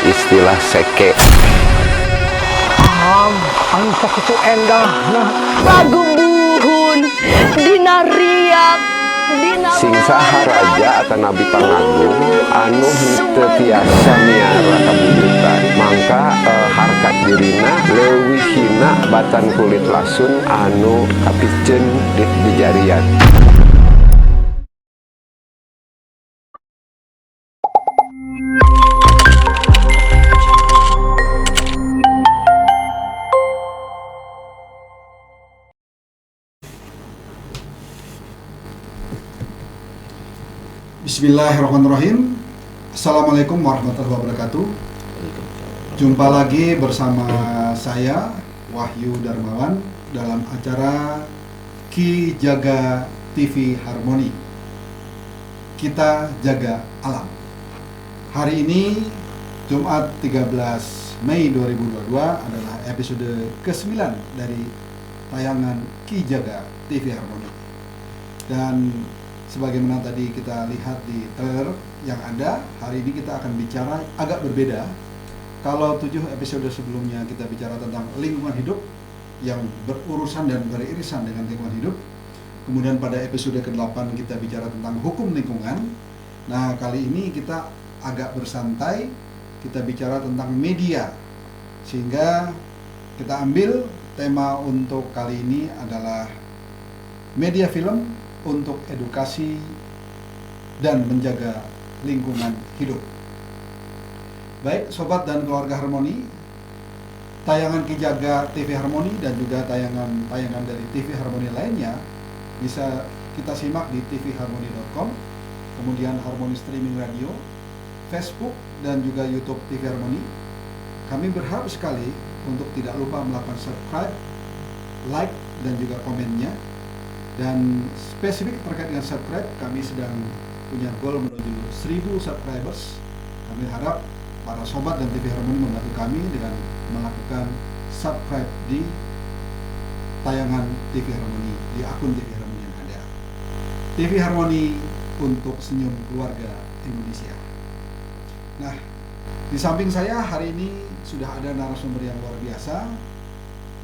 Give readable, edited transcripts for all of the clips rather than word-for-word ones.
istilah seke. Ang sakitu endah nah Pagubuhun dina riak dina Sing saha raja atau nabi pangagung anu henteu tiasa miara kabujutan mangka harkat dirina leuwih hina batan kulit lasun anu kapiceun di jarian. Bismillahirrahmanirrahim. Assalamualaikum warahmatullahi wabarakatuh. Jumpa lagi bersama saya Wahyu Darmawan dalam acara Ki Jaga TV Harmoni. Kita jaga alam. Hari ini Jumat 13 Mei 2022 adalah episode ke-9 dari tayangan Ki Jaga TV Harmoni. Dan sebagaimana tadi kita lihat di trailer yang ada, hari ini kita akan bicara agak berbeda. Kalau 7 episode sebelumnya kita bicara tentang lingkungan hidup yang berurusan dan beririsan dengan lingkungan hidup. Kemudian pada episode ke-8 kita bicara tentang hukum lingkungan. Nah, kali ini kita agak bersantai, kita bicara tentang media. Sehingga kita ambil tema untuk kali ini adalah media film untuk edukasi dan menjaga lingkungan hidup. Baik sobat dan keluarga Harmoni, tayangan Ki Jaga TV Harmoni dan juga tayangan dari TV Harmoni lainnya bisa kita simak di tvharmoni.com, kemudian Harmoni Streaming Radio, Facebook dan juga YouTube TV Harmoni. Kami berharap sekali untuk tidak lupa melakukan subscribe, like dan juga komennya. Dan spesifik terkait dengan subscribe, kami sedang punya goal menuju 1000 subscribers. Kami harap para sobat dan TV Harmoni membantu kami dengan melakukan subscribe di tayangan TV Harmoni, di akun TV Harmoni yang ada. TV Harmoni untuk senyum keluarga Indonesia. Nah, di samping saya hari ini sudah ada narasumber yang luar biasa,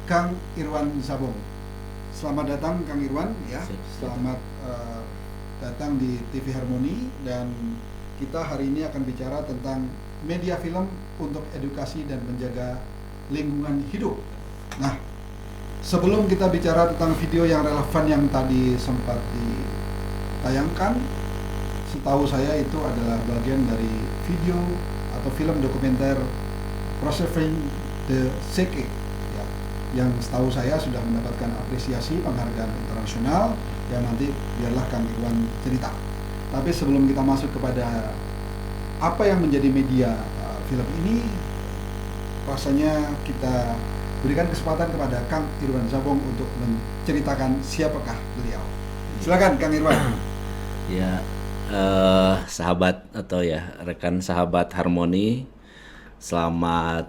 Kang Irwan Zabong. Selamat datang Kang Irwan ya. Selamat datang di TV Harmoni, dan kita hari ini akan bicara tentang media film untuk edukasi dan menjaga lingkungan hidup. Nah, sebelum kita bicara tentang video yang relevan yang tadi sempat ditayangkan, setahu saya itu adalah bagian dari video atau film dokumenter Preserving the Seke, yang setahu saya sudah mendapatkan apresiasi penghargaan internasional, yang nanti biarlah Kang Irwan cerita. Tapi sebelum kita masuk kepada apa yang menjadi media film ini, rasanya kita berikan kesempatan kepada Kang Irwan Zabong untuk menceritakan siapakah beliau. Silakan Kang Irwan. Ya, sahabat atau ya rekan sahabat Harmoni, selamat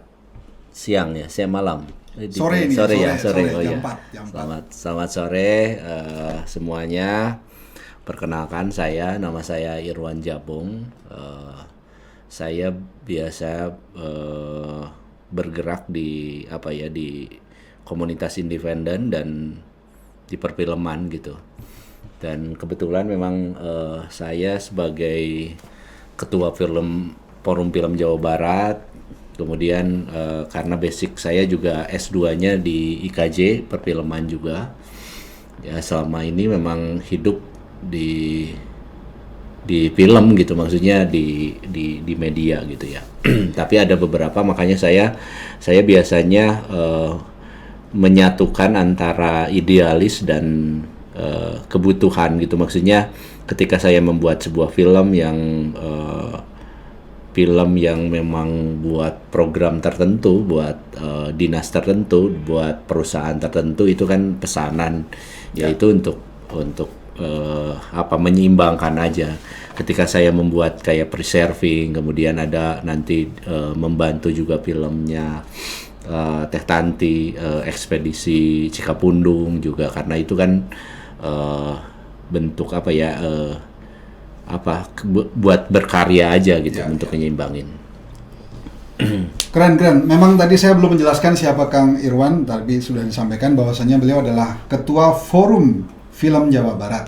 siang ya, siang malam. Sore Oh jam ya. 4. Selamat sore semuanya. Perkenalkan, nama saya Irwan Zabong. Saya biasa bergerak di di komunitas independen dan di perfilman gitu. Dan kebetulan memang saya sebagai ketua Forum Film Jawa Barat. Kemudian karena basic saya juga S2-nya di IKJ perfilman juga. Ya, selama ini memang hidup di film gitu, maksudnya di media gitu ya. Tapi ada beberapa, makanya saya biasanya menyatukan antara idealis dan kebutuhan gitu. Maksudnya ketika saya membuat sebuah film yang memang buat program tertentu, buat dinas tertentu, buat perusahaan tertentu, itu kan pesanan, yaitu untuk menyeimbangkan aja. Ketika saya membuat kayak preserving, kemudian ada nanti membantu juga filmnya Teh Tanti, ekspedisi Cikapundung juga, karena itu kan bentuk buat berkarya aja gitu, untuk menyeimbangin. Keren. Memang tadi saya belum menjelaskan siapa Kang Irwan, tapi sudah disampaikan bahwasanya beliau adalah Ketua Forum Film Jawa Barat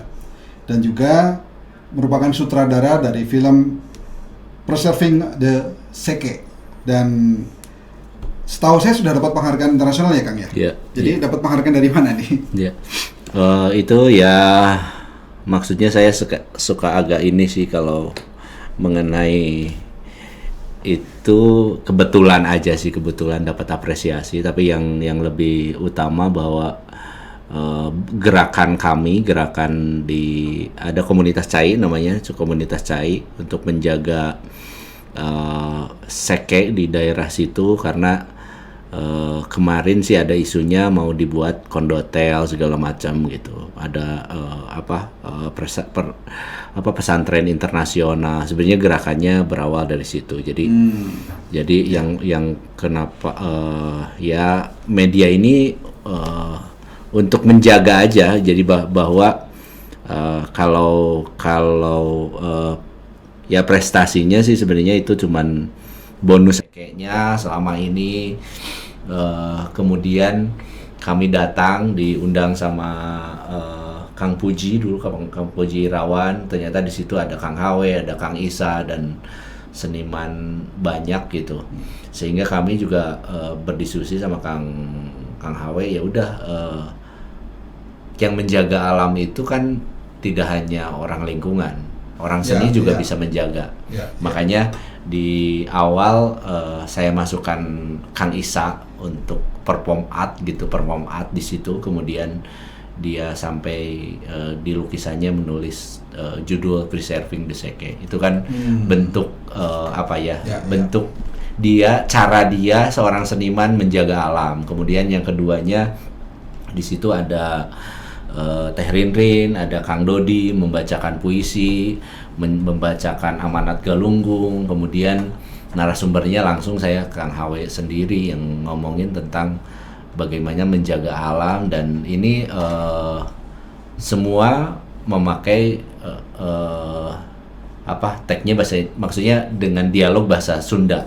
dan juga merupakan sutradara dari film Preserving the Seke. Dan setahu saya sudah dapat penghargaan internasional ya Kang ya? Iya. Jadi dapat penghargaan dari mana nih? Iya. Itu ya maksudnya saya suka agak ini sih kalau mengenai itu kebetulan aja sih, kebetulan dapat apresiasi, tapi yang lebih utama bahwa gerakan di ada komunitas CAI namanya, komunitas CAI untuk menjaga seke di daerah situ karena kemarin sih ada isunya mau dibuat kondotel segala macam gitu. Ada pesantren internasional. Sebenarnya gerakannya berawal dari situ. Jadi yang kenapa ya media ini untuk menjaga aja. Jadi bahwa kalau ya prestasinya sih sebenarnya itu cuman bonus kayaknya selama ini. Kemudian kami datang diundang sama Kang Puji dulu, Kang Puji Irawan. Ternyata di situ ada Kang Hawe, ada Kang Isa dan seniman banyak gitu. Sehingga kami juga berdiskusi sama Kang Hawe, ya udah yang menjaga alam itu kan tidak hanya orang lingkungan, orang seni juga bisa menjaga. Makanya di awal saya masukkan Kang Isa untuk perform art di situ. Kemudian dia sampai di lukisannya menulis judul Preserving the Seke. Itu kan bentuk bentuk dia, cara dia seorang seniman menjaga alam. Kemudian yang keduanya di situ ada Teh Rinrin, ada Kang Dodi membacakan puisi, membacakan Amanat Galunggung. Kemudian narasumbernya langsung saya Kang Hawe sendiri yang ngomongin tentang bagaimana menjaga alam. Dan ini semua memakai tagnya bahasa, maksudnya dengan dialog bahasa Sunda.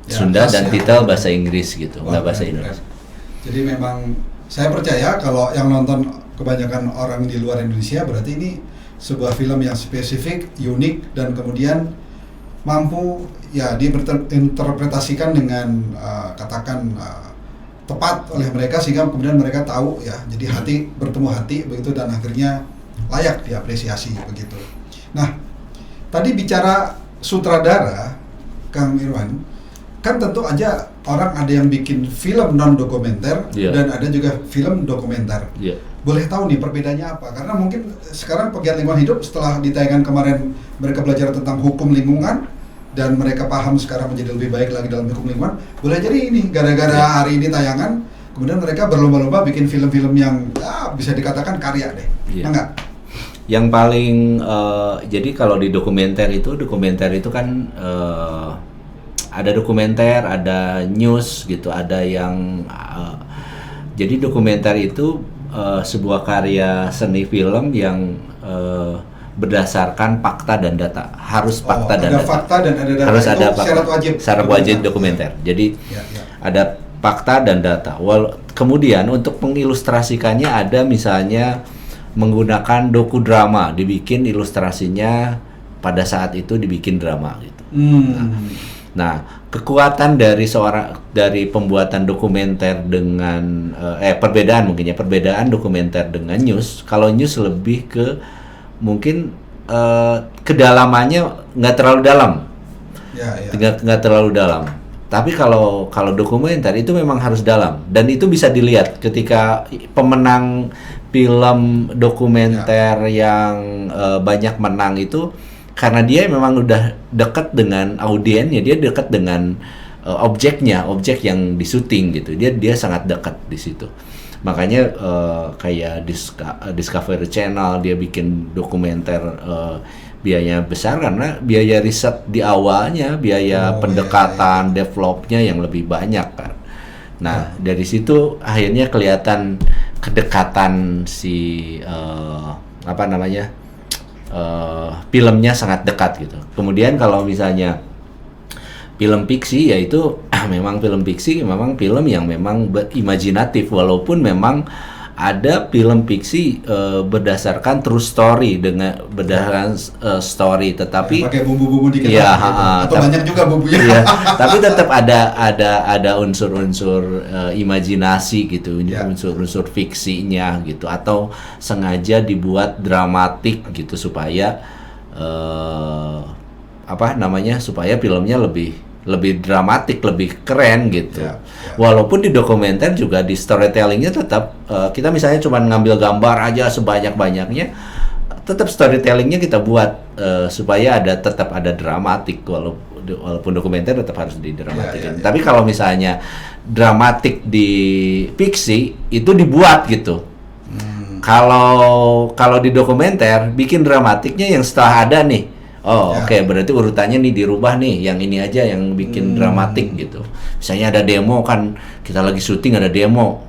Sunda dan titel bahasa Inggris gitu, nggak bahasa Indonesia. Jadi memang saya percaya kalau yang nonton kebanyakan orang di luar Indonesia, berarti ini sebuah film yang spesifik, unik, dan kemudian mampu ya diinterpretasikan dengan tepat oleh mereka, sehingga kemudian mereka tahu ya, jadi hati bertemu hati begitu, dan akhirnya layak diapresiasi begitu. Nah, tadi bicara sutradara Kang Irwan, kan tentu aja orang ada yang bikin film non dokumenter dan ada juga film dokumenter. Boleh tahu nih perbedaannya apa? Karena mungkin sekarang pegiat lingkungan hidup setelah ditayangkan kemarin mereka belajar tentang hukum lingkungan dan mereka paham sekarang menjadi lebih baik lagi dalam hukum lingkungan. Boleh jadi ini gara-gara hari ini tayangan, kemudian mereka berlomba-lomba bikin film-film yang bisa dikatakan karya deh. Enggak? Yang paling jadi kalau di dokumenter itu kan ada dokumenter, ada news gitu, ada yang jadi dokumenter itu sebuah karya seni film yang berdasarkan fakta dan data. Harus fakta dan data. Fakta dan ada data. Harus ada syarat wajib dokumenter. Jadi ada fakta dan data. Kemudian untuk mengilustrasikannya ada misalnya menggunakan dokudrama, dibikin ilustrasinya pada saat itu dibikin drama gitu. Nah, kekuatan dari pembuatan dokumenter dengan perbedaan dokumenter dengan news. Kalau news lebih ke mungkin kedalamannya nggak terlalu dalam, nggak terlalu dalam. Tapi kalau dokumenter itu memang harus dalam, dan itu bisa dilihat ketika pemenang film dokumenter yang banyak menang itu. Karena dia memang udah dekat dengan audiennya, dia dekat dengan objek yang disuting gitu. Dia sangat dekat di situ. Makanya kayak Discovery Channel dia bikin dokumenter biayanya besar karena biaya riset di awalnya, biaya pendekatan, developnya yang lebih banyak kan. Nah dari situ akhirnya kelihatan kedekatan si filmnya sangat dekat gitu. Kemudian kalau misalnya film fiksi yaitu memang film fiksi, memang film yang memang imajinatif, walaupun memang ada film fiksi berdasarkan true story dengan berdasarkan story, tetapi pakai bumbu-bumbu dikit ya, gitu. Atau banyak juga bumbunya. iya, tapi tetap ada unsur-unsur imajinasi gitu, Ya. unsur-unsur fiksinya gitu, atau sengaja dibuat dramatik gitu supaya supaya filmnya lebih dramatik, lebih keren gitu. Ya, ya. Walaupun di dokumenter juga di storytellingnya tetap kita misalnya cuma ngambil gambar aja sebanyak-banyaknya, tetap storytellingnya kita buat supaya tetap ada dramatik, walaupun dokumenter tetap harus didramatikan. Ya. Tapi kalau misalnya dramatik di fiksi itu dibuat gitu. Kalau di dokumenter bikin dramatiknya yang setelah ada nih. Oh, Ya. oke, berarti urutannya nih dirubah nih, yang ini aja yang bikin dramatik gitu. Misalnya ada demo kan, kita lagi syuting ada demo.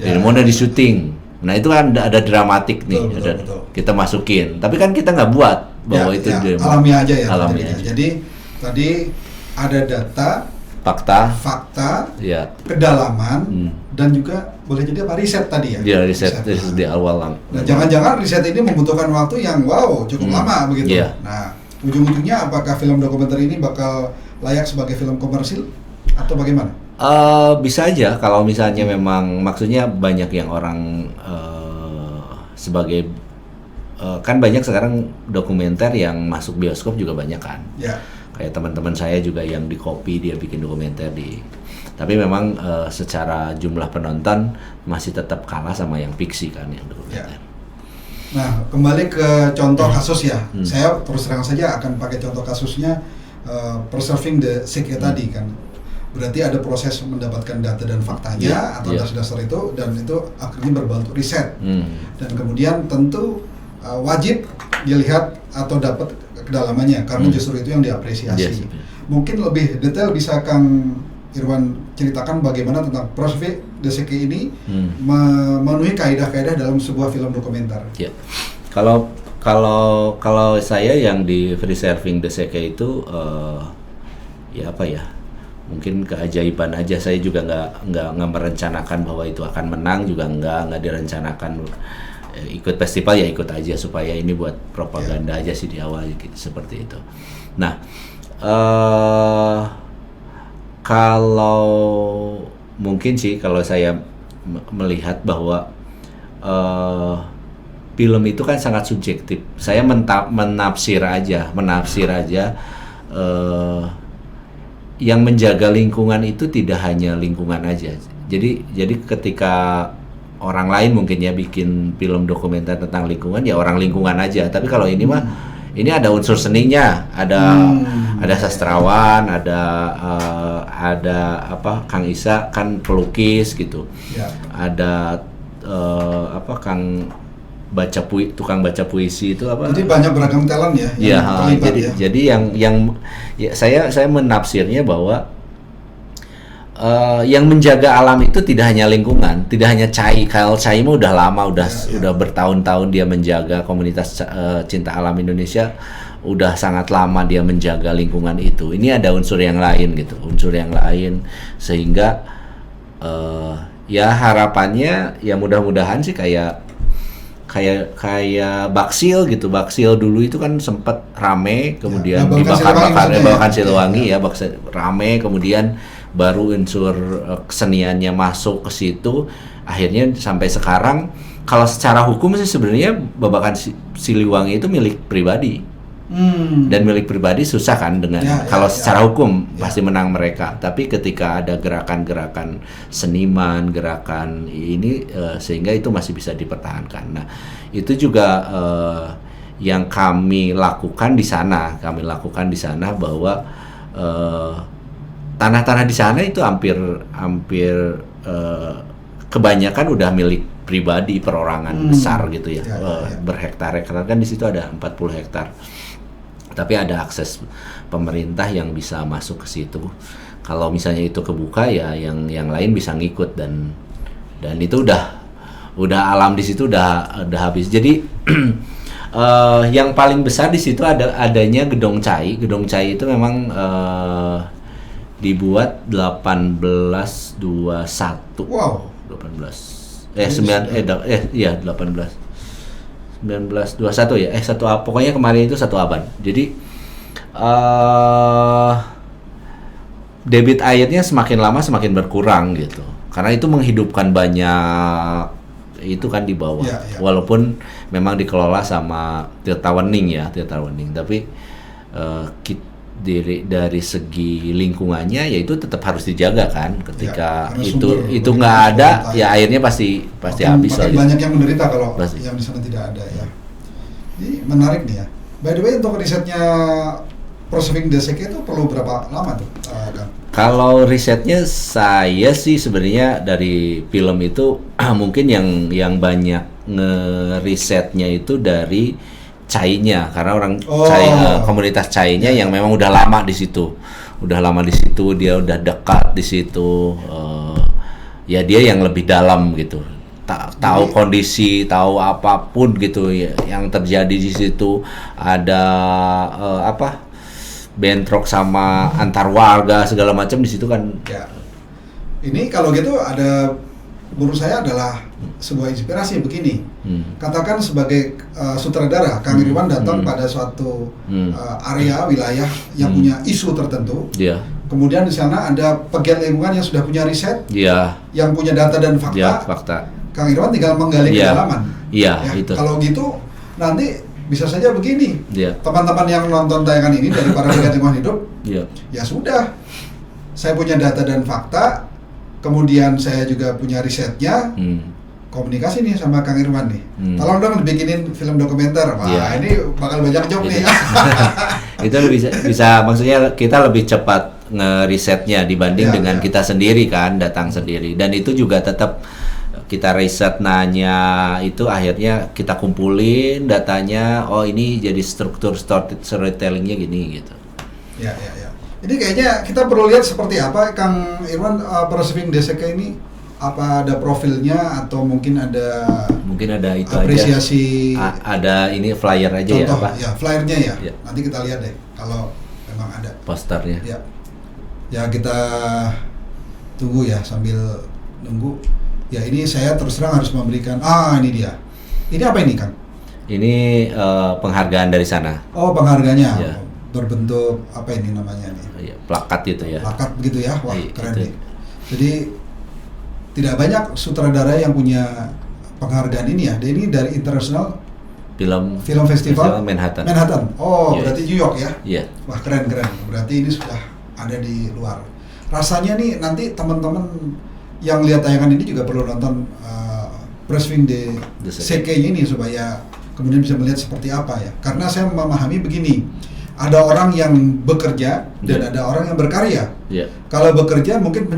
Ya. Demo udah di syuting. Nah, itu kan ada dramatik nih, Betul. kita masukin. Tapi kan kita nggak buat bahwa itu demo. alamiah aja ya. Alamiah terjadinya. aja. Jadi tadi ada data, fakta, Ya. kedalaman, Hmm. dan juga boleh jadi apa riset tadi ya? Dia riset di awal. Nah, jangan-jangan riset ini membutuhkan waktu yang cukup lama begitu. Iya. Nah, ujung-ujungnya apakah film dokumenter ini bakal layak sebagai film komersil atau bagaimana? Bisa aja kalau misalnya memang maksudnya banyak yang orang sebagai kan banyak sekarang dokumenter yang masuk bioskop juga banyak kan. Ya. Kayak teman-teman saya juga yang di Kopi dia bikin dokumenter tapi memang secara jumlah penonton masih tetap kalah sama yang fiksi kan yang dokumenter. Ya. Nah, kembali ke contoh kasus ya. Saya terus terang saja akan pakai contoh kasusnya preserving the secret tadi kan. Berarti ada proses mendapatkan data dan faktanya atau dasar-dasar itu, dan itu akhirnya berbentuk riset. Dan kemudian tentu wajib dilihat atau dapat kedalamannya karena justru itu yang diapresiasi. Yes. Mungkin lebih detail bisa Kang Irwan ceritakan bagaimana tentang proses DCK ini memenuhi kaidah-kaidah dalam sebuah film dokumenter. Ya. Kalau saya yang di preserving the Seke itu ya apa ya? Mungkin keajaiban aja. Saya juga nggak merencanakan bahwa itu akan menang, juga nggak direncanakan ikut festival, ya ikut aja supaya ini buat propaganda aja sih di awal gitu, seperti itu. Nah, kalau mungkin sih kalau saya melihat bahwa film itu kan sangat subjektif. Saya menafsir aja yang menjaga lingkungan itu tidak hanya lingkungan aja. Jadi ketika orang lain mungkin ya bikin film dokumenter tentang lingkungan, ya orang lingkungan aja. Tapi kalau ini mah ini ada unsur seninya, ada sastrawan, ada Kang Isa kan pelukis gitu. Ya. Ada Kang tukang baca puisi itu apa? Jadi banyak beragam talent ya. Ya, terlibat jadi yang saya menafsirnya bahwa yang menjaga alam itu tidak hanya lingkungan, tidak hanya Cai. Kalau Cai mah udah lama, udah bertahun-tahun dia menjaga komunitas cinta alam Indonesia, udah sangat lama dia menjaga lingkungan itu. Ini ada unsur yang lain gitu, sehingga ya harapannya ya mudah-mudahan sih kayak Baksil gitu. Baksil dulu itu kan sempat rame, kemudian Babakan Siliwangi ya, rame, kemudian baru unsur keseniannya masuk ke situ, akhirnya sampai sekarang. Kalau secara hukum sih sebenarnya Babakan Siliwangi itu milik pribadi. Dan milik pribadi susah kan dengan secara hukum pasti menang mereka. Tapi ketika ada gerakan-gerakan seniman, gerakan ini sehingga itu masih bisa dipertahankan. Nah, itu juga yang kami lakukan di sana. Bahwa tanah-tanah di sana itu hampir kebanyakan udah milik pribadi, perorangan besar gitu ya. Berhektar-hektar kan di situ ada 40 hektar. Tapi ada akses pemerintah yang bisa masuk ke situ. Kalau misalnya itu kebuka ya yang lain bisa ngikut, dan itu udah alam di situ udah habis. Jadi yang paling besar di situ adanya Gedong Cai. Gedong Cai itu memang dibuat 1821. Wow. 1921 ya. Pokoknya kemarin itu 1 abad. Jadi debit airnya semakin lama semakin berkurang gitu. Karena itu menghidupkan banyak itu kan di bawah. Ya. Walaupun memang dikelola sama Tirta Wening, tapi dari segi lingkungannya ya itu tetap harus dijaga kan. Ketika karena itu nggak ada ya airnya pasti habis makin lagi. banyak yang menderita kalau Pasti. yang di sana tidak ada ya. Ini menarik nih ya. By the way, untuk risetnya Preserving the Seke itu perlu berapa lama tuh, Kang? Kalau risetnya saya sih sebenarnya dari film itu mungkin yang banyak ngerisetnya itu dari Chai-nya, karena orang komunitas Chai-nya yang memang udah lama di situ, dia udah dekat di situ, ya dia yang lebih dalam gitu, tahu kondisi, tahu apapun gitu ya, yang terjadi di situ ada bentrok sama antar warga segala macam di situ kan. Ya. Ini kalau gitu ada, menurut saya adalah sebuah inspirasi begini. Katakan sebagai sutradara, Kang Irwan datang pada suatu area wilayah yang punya isu tertentu. Iya. Kemudian di sana ada pegiat lingkungan yang sudah punya riset, Iya. yang punya data dan fakta. Ya, fakta. Kang Irwan tinggal menggali kedalaman. Iya, Ya, itu. kalau gitu nanti bisa saja begini. Iya. Teman-teman yang nonton tayangan ini dari para pegiat lingkungan hidup, Iya. ya sudah. Saya punya data dan fakta, kemudian saya juga punya risetnya. Komunikasi nih sama Kang Irwan nih. Tolong dong dibikinin film dokumenter. Wah, Iya. ini bakal banyak job nih. Itu bisa maksudnya kita lebih cepat ngerisetnya dibanding Ya, dengan ya. kita sendiri kan, datang sendiri, dan itu juga tetap kita riset, nanya, itu akhirnya kita kumpulin datanya, oh ini jadi struktur storytellingnya gini gitu. Ya. Ini kayaknya kita perlu lihat seperti apa Kang Irwan, Preserving the Seke ini, apa ada profilnya atau mungkin ada Itu apresiasi aja. Ada ini flyer aja contoh, ya, Pak? ya flyernya ya. Ya. Nanti kita lihat deh kalau memang ada. Posternya. Ya kita tunggu ya, sambil nunggu. Ya ini saya terus terang harus memberikan, ini dia. Ini apa ini Kang? Ini penghargaan dari sana. Oh, penghargaannya. Ya. Berbentuk apa ini namanya nih? Iya, plakat gitu ya. Plakat begitu ya. Wah, Iya, keren itu. nih. Jadi tidak banyak sutradara yang punya penghargaan ini ya. Dan ini dari International Film Festival Manhattan. Oh, Yes. berarti New York ya. Iya. Wah, keren. Berarti ini sudah ada di luar. Rasanya nih nanti teman-teman yang lihat tayangan ini juga perlu nonton Preserving the Seke ini supaya kemudian bisa melihat seperti apa ya. Karena saya memahami begini, ada orang yang bekerja dan ada orang yang berkarya. Iya. Kalau bekerja mungkin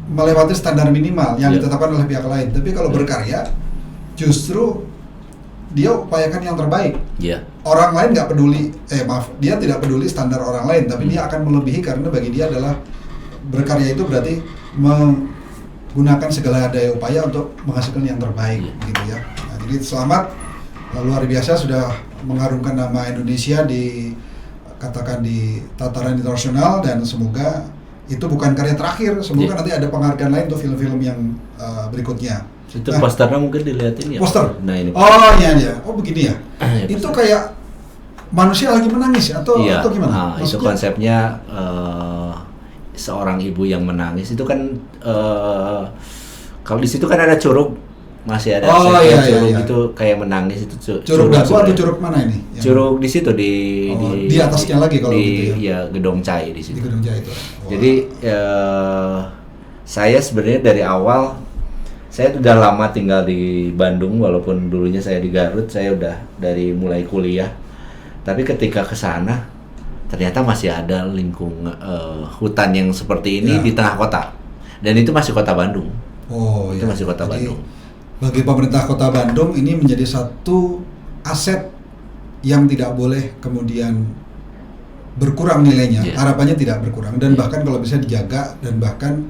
melewati standar minimal yang ditetapkan oleh pihak lain. Tapi kalau berkarya, justru dia upayakan yang terbaik. Iya. Orang lain nggak peduli, dia tidak peduli standar orang lain, tapi dia akan melebihi karena bagi dia adalah berkarya itu berarti menggunakan segala daya upaya untuk menghasilkan yang terbaik, gitu ya. Nah, jadi selamat, luar biasa sudah mengharumkan nama Indonesia katakan di tataran internasional, dan semoga itu bukan karya terakhir, semoga nanti ada penghargaan lain untuk film-film yang berikutnya. Itu posternya mungkin dilihatin ya. Poster. Nah ini. Oh iya. Oh begini ya. Ya, itu kayak manusia lagi menangis atau gimana? Itu konsepnya seorang ibu yang menangis itu kan kalau di situ kan ada curug, masih ada curug itu kayak menangis itu curug Dago atau curug mana ini? Curug di situ di atasnya lagi kalau gitu ya Gedong Cai di situ. Di Gedong Cai itu. Wow. Jadi saya sebenarnya dari awal saya sudah lama tinggal di Bandung, walaupun dulunya saya di Garut, saya udah dari mulai kuliah. Tapi ketika ke sana ternyata masih ada hutan yang seperti ini di tengah kota. Dan itu masih kota Bandung. Oh, itu masih kota Bandung. Bagi pemerintah Kota Bandung ini menjadi satu aset yang tidak boleh kemudian berkurang nilainya. Harapannya tidak berkurang dan bahkan kalau bisa dijaga, dan bahkan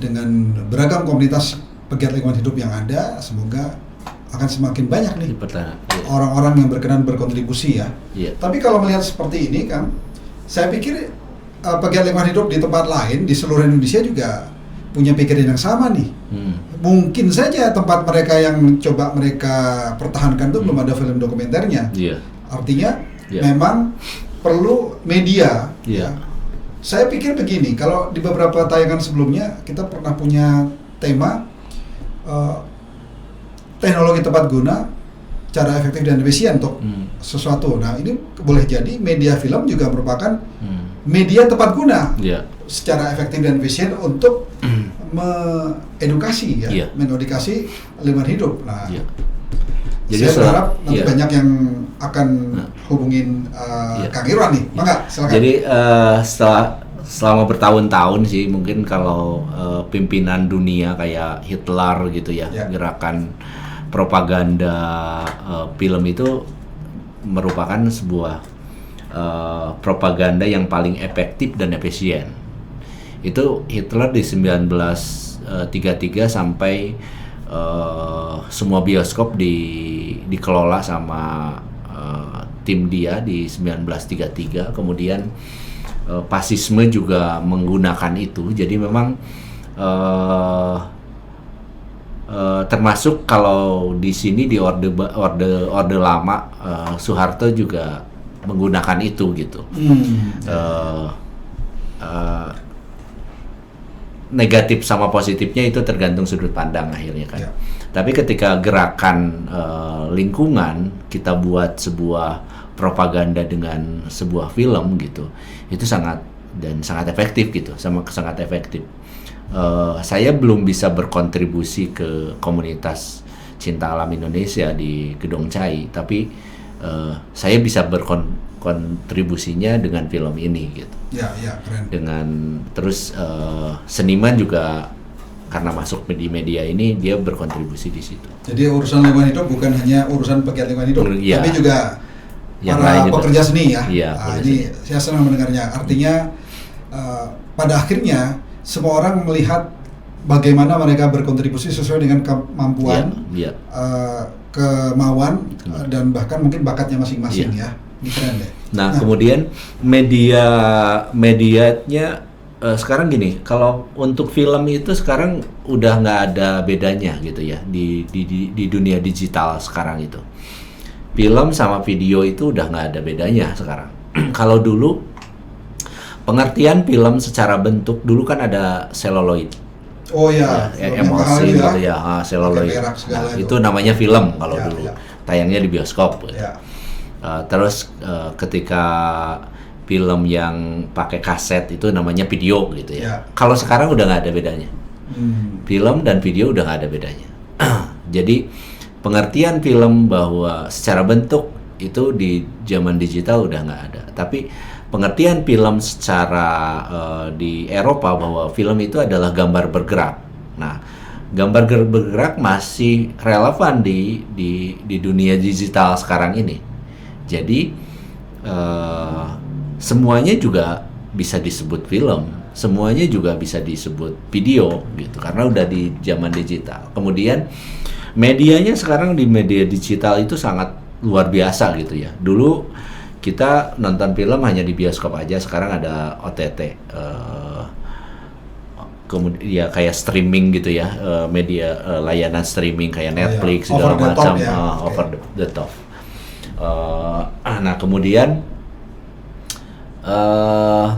dengan beragam komunitas pegiat lingkungan hidup yang ada, semoga akan semakin banyak nih orang-orang yang berkenan berkontribusi ya. Tapi kalau melihat seperti ini kan, saya pikir pegiat lingkungan hidup di tempat lain di seluruh Indonesia juga punya pikiran yang sama nih. Mungkin saja tempat mereka yang coba mereka pertahankan itu belum ada film dokumenternya. Artinya memang perlu media. Ya. Saya pikir begini, kalau di beberapa tayangan sebelumnya kita pernah punya tema teknologi tepat guna, cara efektif dan efisien untuk sesuatu. Nah, ini boleh jadi media film juga merupakan media tepat guna secara efektif dan efisien untuk mengedukasi mengedukasi lingkungan hidup. Nah, jadi saya berharap nanti banyak yang akan hubungin Kang Irwan nih. Mangga, silakan. Jadi selama bertahun-tahun sih, mungkin kalau pimpinan dunia kayak Hitler gitu ya, gerakan propaganda film itu merupakan sebuah propaganda yang paling efektif dan efisien. Itu Hitler di 1933 sampai semua bioskop dikelola sama tim dia di 1933. Kemudian fasisme juga menggunakan itu. Jadi memang termasuk kalau di sini di orde lama Soeharto juga menggunakan itu gitu. Negatif sama positifnya itu tergantung sudut pandang akhirnya kan. Tapi ketika gerakan lingkungan kita buat sebuah propaganda dengan sebuah film gitu, itu sangat efektif gitu, sangat efektif. Saya belum bisa berkontribusi ke komunitas cinta alam Indonesia di Gedong Cai, tapi saya bisa berkontribusinya dengan film ini gitu. Keren. Dengan terus seniman juga karena masuk di media ini dia berkontribusi di situ. Jadi urusan lingkungan hidup bukan hanya urusan pegiat lingkungan hidup, tapi juga yang para pekerja seni ya. Ini seni. saya senang mendengarnya. Artinya pada akhirnya semua orang melihat bagaimana mereka berkontribusi sesuai dengan kemampuan, kemauan, dan bahkan mungkin bakatnya masing-masing ya. Ini keren deh. Nah, kemudian medianya sekarang gini, kalau untuk film itu sekarang udah nggak ada bedanya gitu ya di dunia digital sekarang itu. Film sama video itu udah nggak ada bedanya sekarang. Kalau dulu pengertian film secara bentuk dulu kan ada seluloid. Oh ya, emosi gitu ya, seluloid. Nah, itu namanya film kalau dulu. Tayangnya di bioskop. Gitu. Terus ketika film yang pakai kaset itu namanya video gitu ya. Kalau sekarang udah nggak ada bedanya. Film dan video udah nggak ada bedanya. Jadi pengertian film bahwa secara bentuk itu di zaman digital udah nggak ada. Tapi pengertian film secara di Eropa bahwa film itu adalah gambar bergerak. Nah, gambar bergerak masih relevan di dunia digital sekarang ini. Jadi semuanya juga bisa disebut film, semuanya juga bisa disebut video gitu karena udah di zaman digital. Kemudian medianya sekarang di media digital itu sangat luar biasa gitu ya. Dulu kita nonton film hanya di bioskop aja, sekarang ada OTT, kemudian ya kayak streaming gitu ya, media layanan streaming kayak Netflix segala macam, over the top. Nah kemudian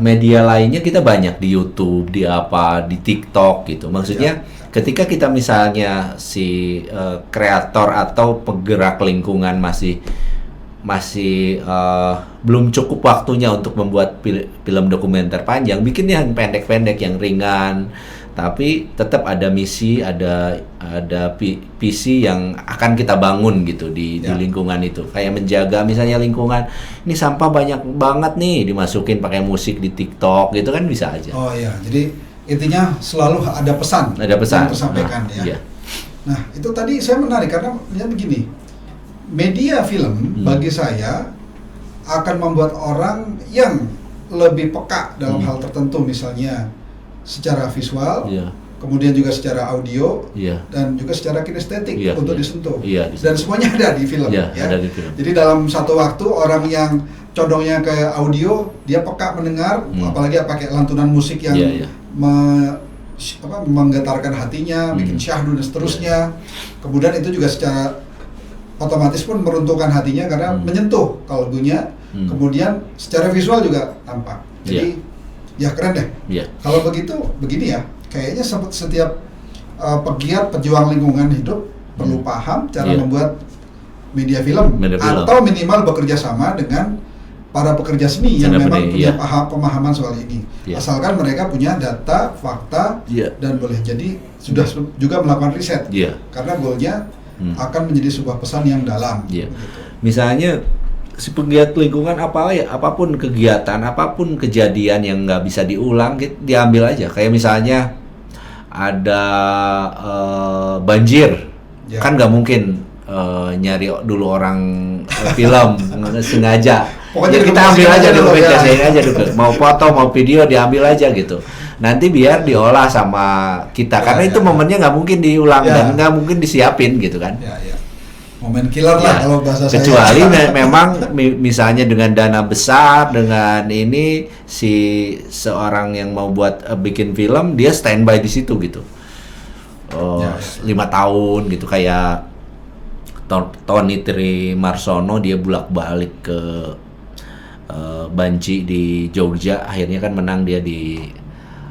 media lainnya kita banyak di YouTube, di TikTok gitu. Maksudnya ketika kita misalnya si kreator atau penggerak lingkungan masih belum cukup waktunya untuk membuat film dokumenter panjang, bikin yang pendek-pendek, yang ringan, tapi tetap ada misi, ada visi yang akan kita bangun gitu di lingkungan itu. Kayak menjaga misalnya lingkungan, ini sampah banyak banget nih, dimasukin pakai musik di TikTok gitu kan bisa aja. Oh iya, jadi intinya selalu ada pesan yang tersampaikan ya. Nah itu tadi saya menarik karena begini, media film bagi saya akan membuat orang yang lebih peka dalam hal tertentu, misalnya secara visual, kemudian juga secara audio, dan juga secara kinestetik untuk disentuh. Dan semuanya ada di film. Ada di film. Jadi dalam satu waktu orang yang condongnya ke audio, dia peka mendengar, apalagi pakai lantunan musik yang Iya. menggetarkan hatinya, bikin syahdu dan seterusnya. Kemudian itu juga secara otomatis pun meruntuhkan hatinya karena menyentuh kalbunya. Kemudian secara visual juga tampak. Jadi ya keren deh. Iya. Kalau begitu begini ya, kayaknya setiap pegiat pejuang lingkungan hidup perlu paham cara membuat media film, atau minimal bekerja sama dengan para pekerja seni yang memang punya pemahaman soal ini. Asalkan mereka punya data, fakta, dan boleh jadi sudah juga melakukan riset. Karena goalnya akan menjadi sebuah pesan yang dalam. Gitu. Misalnya si pegiat lingkungan apapun kegiatan, apapun kejadian yang nggak bisa diulang, diambil aja. Kayak misalnya ada banjir, kan nggak mungkin nyari dulu orang film sengaja. Pokoknya kita ambil aja, dokumentasiin aja dulu. Mau foto, mau video, diambil aja gitu. Nanti biar diolah sama kita, karena itu momennya nggak mungkin diulang dan nggak mungkin disiapin gitu kan. Momen killer lah kalau bahasa saya. Kecuali memang misalnya dengan dana besar, dengan ini seorang yang mau buat bikin film, dia standby di situ gitu. 5 tahun gitu, kayak Tony Trimarsono, dia bolak-balik ke Banci di Jogja, akhirnya kan menang dia di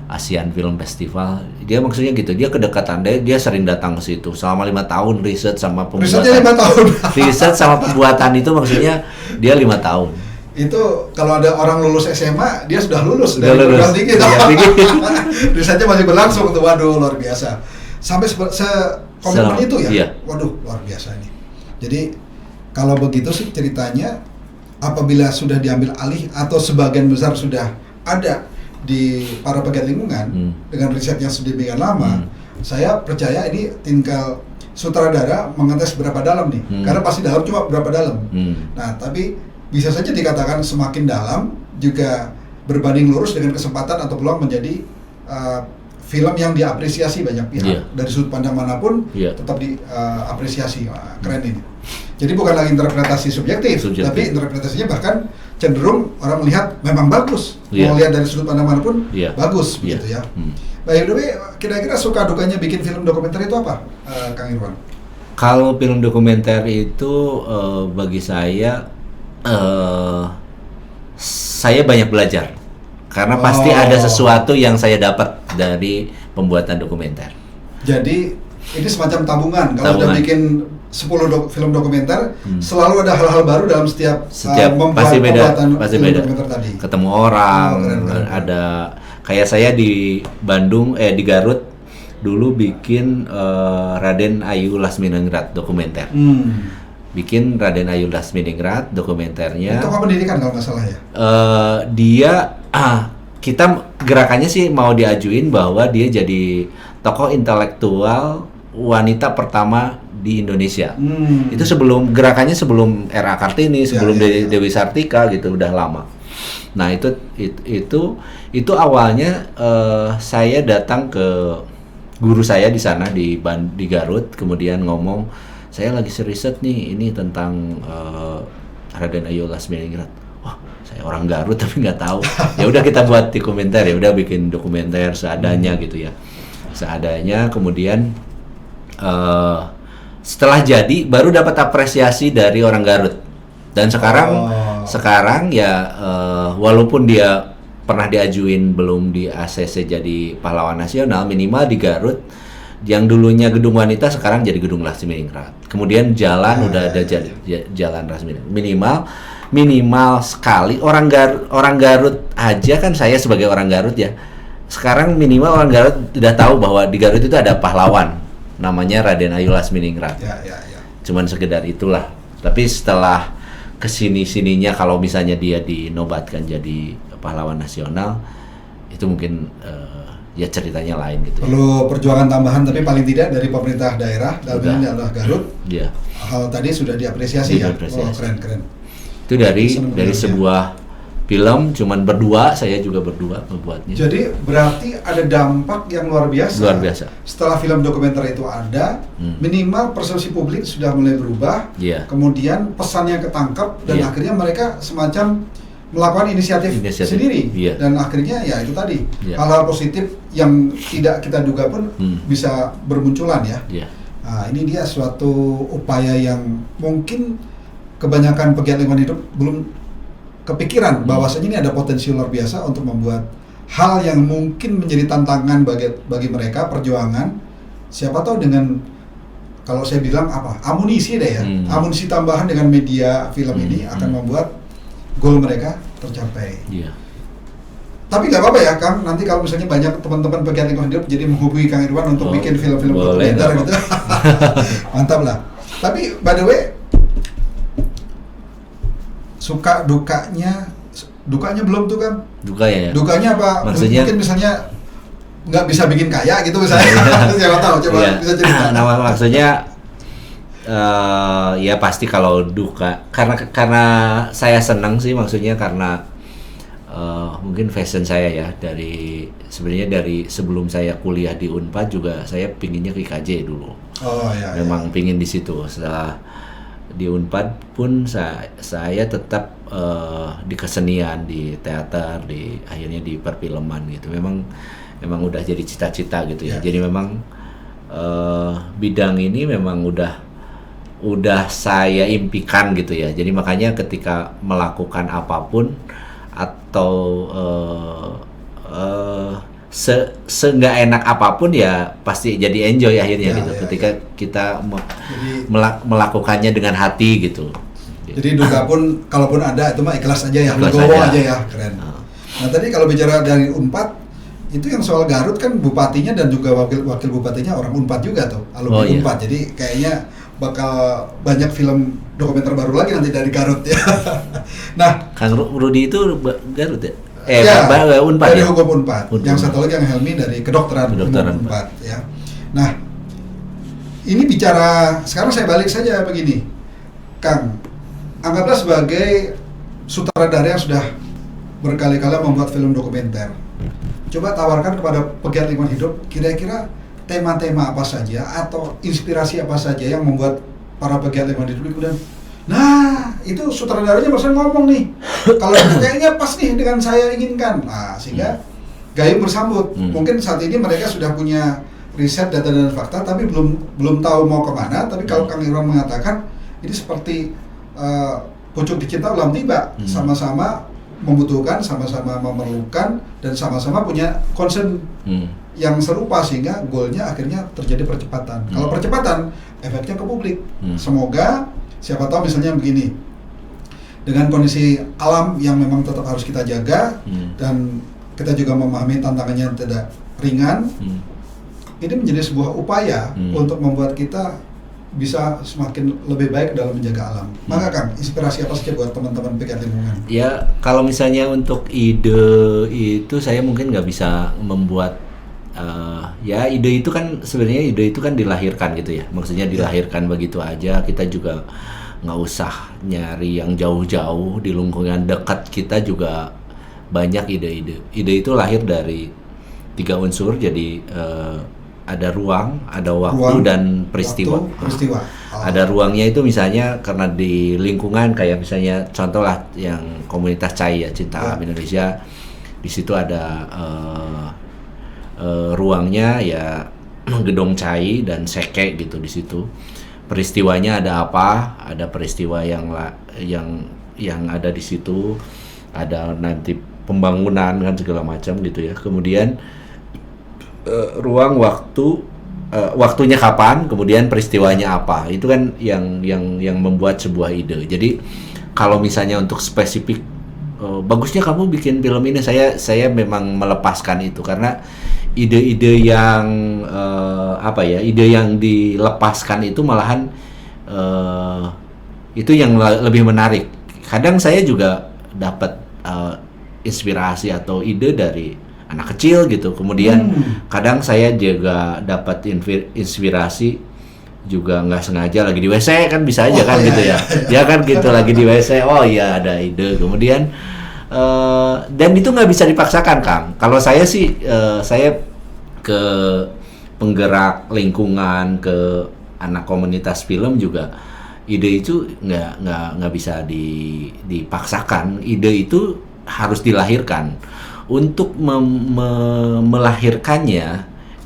Asian Film Festival. Dia maksudnya gitu, dia kedekatan, dia sering datang ke situ selama 5 tahun riset sama pembuatan. Risetnya 5 tahun. Riset sama pembuatan itu maksudnya dia 5 tahun. Itu kalau ada orang lulus SMA, dia sudah lulus dari perguruan tinggi. Risetnya masih berlangsung tuh, waduh luar biasa. Sampai komitmen itu ya, waduh luar biasa ini. Jadi kalau begitu sih ceritanya, apabila sudah diambil alih atau sebagian besar sudah ada di para pegiat lingkungan dengan riset yang sedemikian lama, saya percaya ini tinggal sutradara mengetes berapa dalam nih, karena pasti dalam cuma berapa dalam. Nah, tapi bisa saja dikatakan semakin dalam juga berbanding lurus dengan kesempatan atau peluang menjadi film yang diapresiasi banyak pihak dari sudut pandang manapun, tetap diapresiasi. Keren ini. Jadi bukan lagi interpretasi subjektif, tapi interpretasinya bahkan cenderung orang melihat memang bagus. Mau lihat dari sudut pandang manapun, bagus begitu ya. Baik, kira-kira suka dukanya bikin film dokumenter itu apa, Kang Irwan? Kalau film dokumenter itu bagi saya banyak belajar. Karena pasti ada sesuatu yang saya dapat dari pembuatan dokumenter. Jadi ini semacam tabungan. Kalau udah bikin 10 film dokumenter, selalu ada hal-hal baru dalam setiap membuat pasti beda. Dokumenter tadi. Ketemu orang, keren. Ada kayak saya di Bandung, di Garut dulu bikin Raden Ayu Lasminingrat dokumenter. Bikin Raden Ayu Lasminingrat dokumenternya. Itu pendidikan kalau nggak salah ya? Kita gerakannya sih mau diajuin bahwa dia jadi tokoh intelektual wanita pertama di Indonesia. Itu gerakannya sebelum era Kartini, sebelum Dewi Sartika gitu, udah lama. Nah itu awalnya saya datang ke guru saya di sana di Garut, kemudian ngomong, saya lagi riset nih ini tentang Raden Ayu Lasminingrat. Wah, saya orang Garut tapi nggak tahu. Ya udah kita buat dokumenter, ya udah bikin dokumenter seadanya gitu ya, seadanya. Kemudian setelah jadi baru dapat apresiasi dari orang Garut. Dan sekarang ya walaupun dia pernah diajuin belum di ACC jadi pahlawan nasional, minimal di Garut yang dulunya gedung wanita sekarang jadi gedung Lasminingrat. Kemudian jalan udah ada jalan Lasminingrat. Minimal sekali orang Garut aja, kan saya sebagai orang Garut ya. Sekarang minimal orang Garut udah tahu bahwa di Garut itu ada pahlawan namanya Raden Ayu Lasminingrat. Cuman sekedar itulah. Tapi setelah kesini-sininya kalau misalnya dia dinobatkan jadi pahlawan nasional, itu mungkin ya ceritanya lain gitu. Perlu perjuangan tambahan, tapi paling tidak dari pemerintah daerah, dalam ini adalah Garut. Hal tadi sudah diapresiasi ya. Oh, keren. Itu dari sebuah film cuman berdua, saya juga berdua membuatnya. Jadi berarti ada dampak yang luar biasa. Luar biasa. Setelah film dokumenter itu ada, minimal persepsi publik sudah mulai berubah. Iya. Kemudian pesannya ketangkap dan Iya. akhirnya mereka semacam melakukan inisiatif sendiri. Iya. Dan akhirnya ya itu tadi Iya. hal-hal positif yang tidak kita duga pun bisa bermunculan ya. Iya. Nah, ini dia suatu upaya yang mungkin kebanyakan pegiat lingkungan hidup belum kepikiran bahwasanya ini ada potensi luar biasa untuk membuat hal yang mungkin menjadi tantangan bagi mereka, perjuangan. Siapa tahu dengan, kalau saya bilang apa, amunisi deh ya, amunisi tambahan dengan media film ini akan membuat goal mereka tercapai. Iya. Tapi nggak apa-apa ya Kang, nanti kalau misalnya banyak teman-teman pegiat lingkungan hidup jadi menghubungi Kang Irwan untuk bikin film-film boleh, dokumenter nggak gitu. Mantap lah. Tapi by the way, dukanya belum tuh Kang? Duka ya. Dukanya apa? Maksudnya, mungkin misalnya nggak bisa bikin kaya gitu misalnya. Siapa tahu, coba iya. bisa cerita. Nah, maksudnya ya pasti kalau duka karena saya senang sih, maksudnya karena mungkin fashion saya ya, sebenarnya dari sebelum saya kuliah di Unpad juga saya pinginnya ke IKJ dulu. Oh ya. Memang pingin di situ. Setelah di Unpad pun saya tetap di kesenian, di teater, akhirnya di perfilman gitu. Memang udah jadi cita-cita gitu ya. Jadi memang bidang ini memang udah saya impikan gitu ya. Jadi makanya ketika melakukan apapun atau nggak enak apapun ya pasti jadi enjoy akhirnya gitu. Ketika kita melakukannya dengan hati gitu. Jadi duka pun kalaupun ada itu mah ikhlas aja ya, Ikhlas legowo aja. aja ya, keren. Nah tadi kalau bicara dari Unpad, itu yang soal Garut kan bupatinya dan juga wakil bupatinya orang Unpad juga tuh, alumni iya. Unpad. Jadi kayaknya bakal banyak film dokumenter baru lagi nanti dari Garut ya. Nah, Kang Rudi itu Garut ya? Unpad dari ya? hukum Unpad. Unpad. Yang satu lagi yang Helmi dari kedokteran umum Unpad ya. Nah, ini bicara sekarang saya balik saja begini, Kang. Anggaplah sebagai sutradara yang sudah berkali-kali membuat film dokumenter. Coba tawarkan kepada pegiat lingkungan hidup kira-kira tema-tema apa saja atau inspirasi apa saja yang membuat para pegiat lingkungan hidup kemudian, nah itu sutradaranya barusan ngomong nih, kalau itu kayaknya pas nih dengan saya inginkan. Nah sehingga gayung bersambut. Mungkin saat ini mereka sudah punya riset, data dan fakta, tapi belum tahu mau kemana. Tapi kalau Kang Irwan mengatakan ini seperti pucuk dicinta ulam tiba, sama-sama membutuhkan, sama-sama memerlukan, dan sama-sama punya concern yang serupa sehingga goalnya akhirnya terjadi percepatan. Kalau percepatan, efeknya ke publik. Semoga, siapa tahu misalnya begini, dengan kondisi alam yang memang tetap harus kita jaga dan kita juga memahami tantangannya tidak ringan, ini menjadi sebuah upaya untuk membuat kita bisa semakin lebih baik dalam menjaga alam. Maka Kang, inspirasi apa saja buat teman-teman pegiat lingkungan? Ya, kalau misalnya untuk ide itu saya mungkin nggak bisa membuat ya ide itu kan sebenarnya dilahirkan gitu ya. Maksudnya dilahirkan begitu aja. Kita juga nggak usah nyari yang jauh-jauh, di lingkungan dekat kita juga banyak ide-ide. Ide itu lahir dari 3 unsur. Jadi ada ruang, ada waktu dan peristiwa. Ada ruangnya itu misalnya karena di lingkungan kayak misalnya contoh lah yang komunitas CAI ya, Cinta Alam Indonesia, di situ ada ruangnya ya gedung CAI dan seke gitu di situ. Peristiwanya ada apa? Ada peristiwa yang ada di situ, ada nanti pembangunan kan segala macam gitu ya. Kemudian ruang waktunya kapan, kemudian peristiwanya apa, itu kan yang membuat sebuah ide. Jadi kalau misalnya untuk spesifik bagusnya kamu bikin film ini, saya memang melepaskan itu karena ide-ide yang ide yang dilepaskan itu malahan itu yang lebih menarik. Kadang saya juga dapat inspirasi atau ide dari anak kecil gitu. Kemudian kadang saya juga dapat inspirasi juga nggak sengaja lagi di WC kan bisa aja kan gitu ya. Ya kan gitu lagi di WC, oh iya ada ide. Kemudian Dan itu nggak bisa dipaksakan, Kang. Kalau saya sih, saya ke penggerak lingkungan, ke anak komunitas film juga, ide itu nggak bisa dipaksakan. Ide itu harus dilahirkan. Untuk melahirkannya,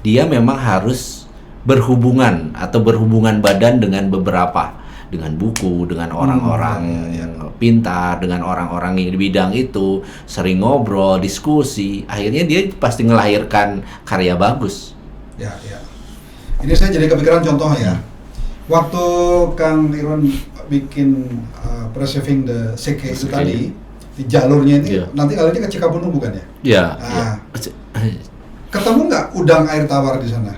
dia memang harus berhubungan atau berhubungan badan dengan beberapa, dengan buku, dengan orang-orang yang pintar, dengan orang-orang yang di bidang itu, sering ngobrol, diskusi, akhirnya dia pasti melahirkan karya bagus. Ya. Ini saya jadi kepikiran contoh ya. Waktu Kang Irwan bikin Preserving the Seke itu tadi, di jalurnya ini nanti alirnya ke Cikapundung bukan ya? Iya. Nah, ketemu nggak udang air tawar di sana?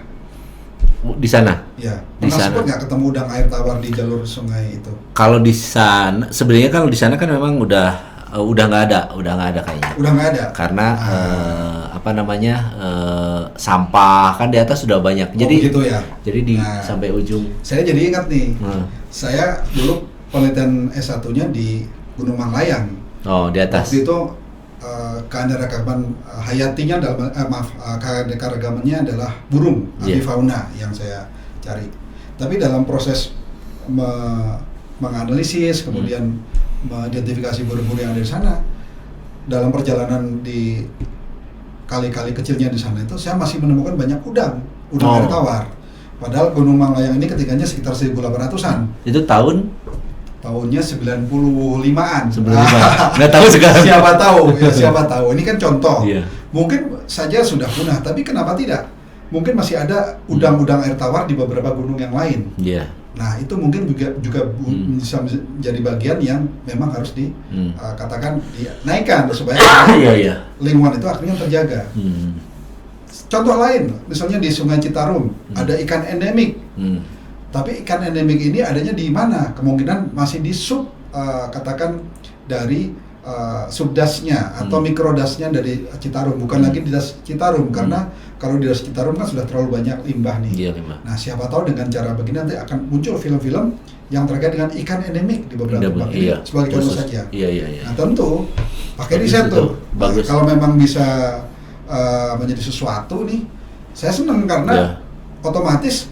Di sana? Ya. Di Pernah sana. sempat nggak ketemu udang air tawar di jalur sungai itu? Kalau di sana, sebenarnya kalau di sana kan memang udah nggak ada kayaknya. Udah nggak ada. Karena sampah kan di atas sudah banyak. Jadi gitu ya. Jadi sampai ujung. Saya jadi ingat nih. Saya dulu penelitian S1-nya di Gunung Manglayang. Oh, di atas. Waktu itu keanekaragaman hayatinya keanekaragamannya adalah burung, avifauna yang saya cari. Tapi dalam proses menganalisis kemudian mengidentifikasi burung-burung yang ada di sana, dalam perjalanan di kali-kali kecilnya di sana itu saya masih menemukan banyak udang air tawar. Padahal Gunung Manglayang ini ketinggiannya sekitar 1800-an. Itu Tahunnya 95-an. Nggak tahu sekarang. Siapa tahu. Ini kan contoh. Iya. Mungkin saja sudah punah, tapi kenapa tidak? Mungkin masih ada udang-udang air tawar di beberapa gunung yang lain. Iya. Nah, itu mungkin juga bisa menjadi bagian yang memang harus katakan dinaikkan supaya lingkungan itu akhirnya terjaga. Contoh lain, misalnya di Sungai Citarum ada ikan endemik. Tapi ikan endemik ini adanya di mana? Kemungkinan masih di katakan dari subdasnya atau mikrodasnya dari Citarum, bukan lagi di das Citarum, karena kalau di das Citarum kan sudah terlalu banyak limbah nih. Iya, limbah. Nah, siapa tahu dengan cara begini nanti akan muncul film-film yang terkait dengan ikan endemik di beberapa tempat. Sebagai contoh saja. Iya. Nah, tentu pakai riset tuh. Bagus. Kalau memang bisa menjadi sesuatu nih, saya senang karena otomatis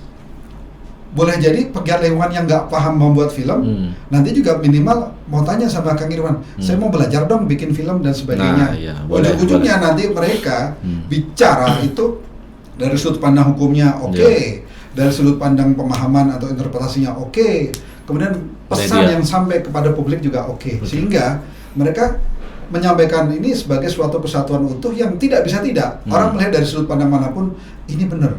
boleh jadi pegiat lingkungan yang nggak paham membuat film, nanti juga minimal mau tanya sama Kang Irwan, saya mau belajar dong bikin film dan sebagainya. Ujung-ujungnya nanti mereka bicara itu dari sudut pandang hukumnya dari sudut pandang pemahaman atau interpretasinya kemudian pesan yang sampai kepada publik juga sehingga mereka menyampaikan ini sebagai suatu kesatuan utuh yang tidak bisa tidak. Orang melihat dari sudut pandang manapun, ini benar,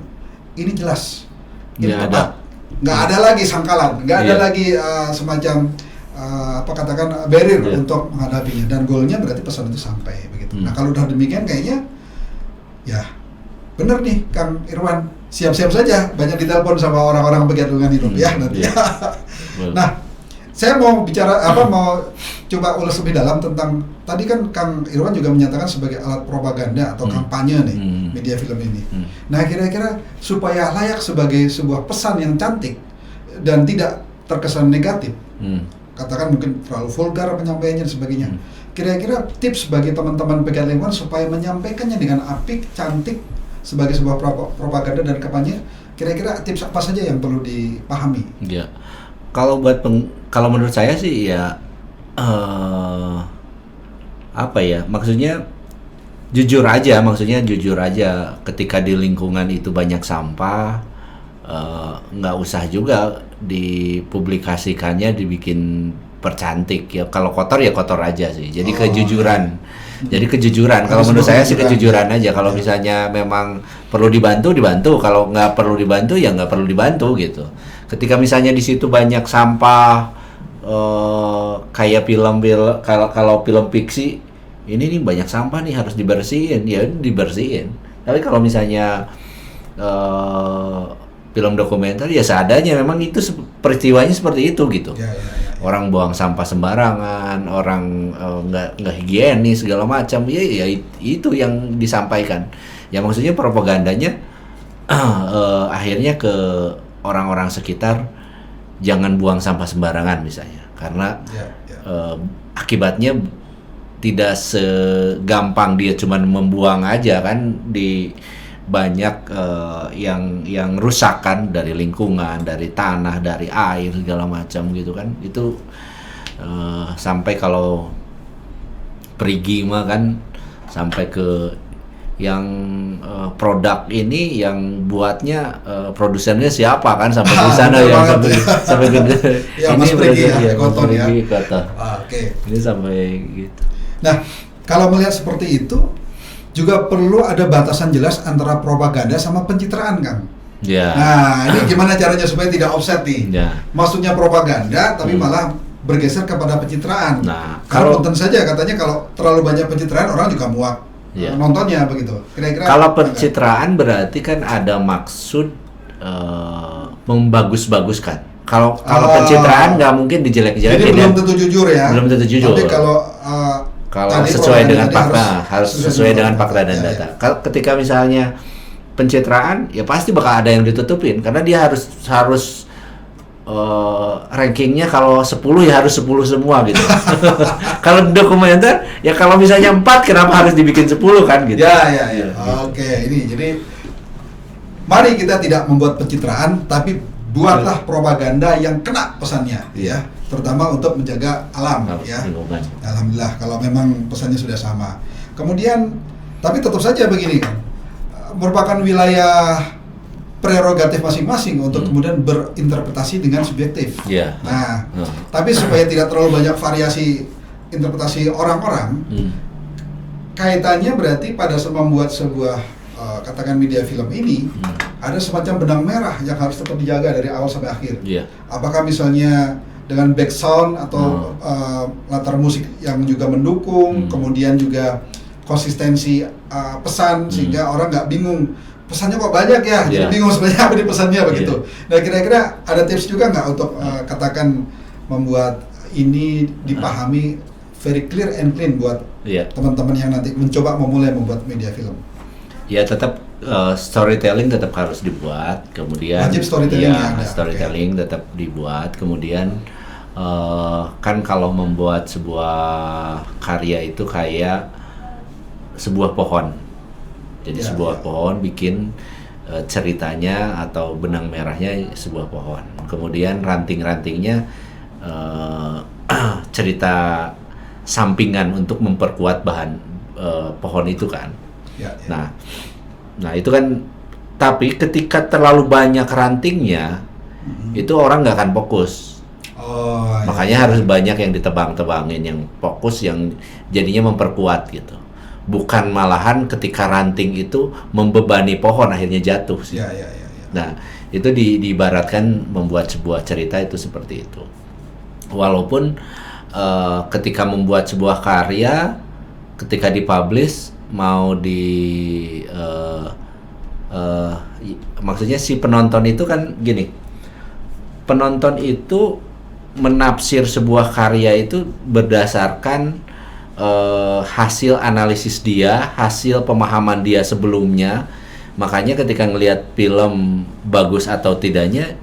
ini jelas, ini tepat. Nggak ada lagi sangkalan, nggak ada lagi semacam barrier untuk menghadapinya, dan goalnya berarti pesan itu sampai begitu. Nah, kalau udah demikian kayaknya ya benar nih Kang Irwan, siap-siap saja banyak ditelepon sama orang-orang pegiat lingkungan hidup ya nanti. Nah, saya mau bicara mau coba ulas lebih dalam tentang tadi kan Kang Irwan juga menyatakan sebagai alat propaganda atau kampanye nih media film ini. Nah, kira-kira supaya layak sebagai sebuah pesan yang cantik dan tidak terkesan negatif, katakan mungkin terlalu vulgar penyampaiannya dan sebagainya. Kira-kira tips bagi teman-teman pegiat lingkungan supaya menyampaikannya dengan apik, cantik sebagai sebuah propaganda dan kampanye, kira-kira tips apa saja yang perlu dipahami? Iya. Kalau menurut saya sih ya maksudnya jujur aja ketika di lingkungan itu banyak sampah, nggak usah juga dipublikasikannya dibikin percantik ya. Kalau kotor ya kotor aja sih. Jadi kejujuran. Kalau menurut saya sih kejujuran aja. Kalau misalnya memang perlu dibantu, kalau nggak perlu dibantu ya nggak perlu dibantu gitu. Ketika misalnya di situ banyak sampah, kayak kalau film fiksi ini nih banyak sampah nih harus dibersihin, ya dibersihin. Tapi kalau misalnya film dokumenter ya seadanya, memang itu peristiwanya seperti itu gitu. Orang buang sampah sembarangan, orang nggak higienis segala macam, ya itu yang disampaikan. Ya maksudnya propagandanya akhirnya ke orang-orang sekitar, jangan buang sampah sembarangan misalnya, karena akibatnya tidak segampang dia cuman membuang aja kan, di banyak yang rusak kan, dari lingkungan, dari tanah, dari air segala macam gitu kan. Itu sampai kalau perigi mah kan sampai ke yang produk ini yang buatnya produsennya siapa kan, sampai di sana betul ya, banget sampai ya. sampai gede. Ya, Mas Perigi ya, Mas Ekoton ya. Perigi kata. Oke. Ini sampai gitu. Nah, kalau melihat seperti itu juga perlu ada batasan jelas antara propaganda sama pencitraan, Kang. Ya. Nah, ini gimana caranya supaya tidak offset nih? Ya. Maksudnya propaganda, tapi malah bergeser kepada pencitraan. Nah, kalau kalau- tentu saja katanya kalau terlalu banyak pencitraan orang juga muak Ya. nontonnya begitu. Kira-kira Kalau pencitraan berarti kan ada maksud membagus-baguskan. Kalau Oh. pencitraan nggak mungkin jadi dijelek-jelekin. belum tentu jujur ya. Belum tentu jujur. Tapi kalau Kalau tadi sesuai dengan propaganda fakta, tadi harus sesuai dengan fakta dan Ya, data. ya. Kalau ketika misalnya pencitraan, ya pasti bakal ada yang ditutupin karena dia harus rankingnya kalau 10 ya harus 10 semua gitu. Kalau dokumenter ya kalau misalnya 4 kenapa harus dibikin 10 kan gitu. Ya. Iya. Oke, ini jadi mari kita tidak membuat pencitraan, tapi buatlah propaganda yang kena pesannya, ya, terutama untuk menjaga alam, ya. Lingkungan. Alhamdulillah kalau memang pesannya sudah sama. Kemudian, tapi tetap saja begini kan, merupakan wilayah prerogatif masing-masing untuk kemudian berinterpretasi dengan subjektif. Iya. Nah, tapi supaya tidak terlalu banyak variasi interpretasi orang-orang, kaitannya berarti pada membuat sebuah katakan media film ini ada semacam benang merah yang harus tetap dijaga dari awal sampai akhir. Iya. Apakah misalnya dengan back sound atau latar musik yang juga mendukung, kemudian juga konsistensi pesan sehingga orang nggak bingung pesannya kok banyak ya, jadi Iya. bingung sebenarnya apa di pesannya begitu. Nah, kira-kira ada tips juga nggak untuk katakan membuat ini dipahami very clear and clean buat Iya. teman-teman yang nanti mencoba memulai membuat media film? Ya tetap storytelling tetap harus dibuat, kemudian Wajib storytelling ya, ada. storytelling tetap dibuat, kemudian kan kalau membuat sebuah karya itu kayak sebuah pohon, jadi Ya, sebuah ya. pohon bikin ceritanya atau benang merahnya sebuah pohon, kemudian ranting-rantingnya cerita sampingan untuk memperkuat bahan pohon itu kan. Ya. Nah itu kan, tapi ketika terlalu banyak rantingnya, itu orang nggak akan fokus. Oh, ya. Makanya harus banyak yang ditebang-tebangin, yang fokus, yang jadinya memperkuat gitu. Bukan malahan ketika ranting itu membebani pohon akhirnya jatuh sih. Ya. Nah itu diibaratkan membuat sebuah cerita itu seperti itu. Walaupun ketika membuat sebuah karya, ketika dipublish mau maksudnya si penonton itu kan gini, penonton itu menafsir sebuah karya itu berdasarkan hasil analisis dia, hasil pemahaman dia sebelumnya. Makanya ketika ngelihat film bagus atau tidaknya,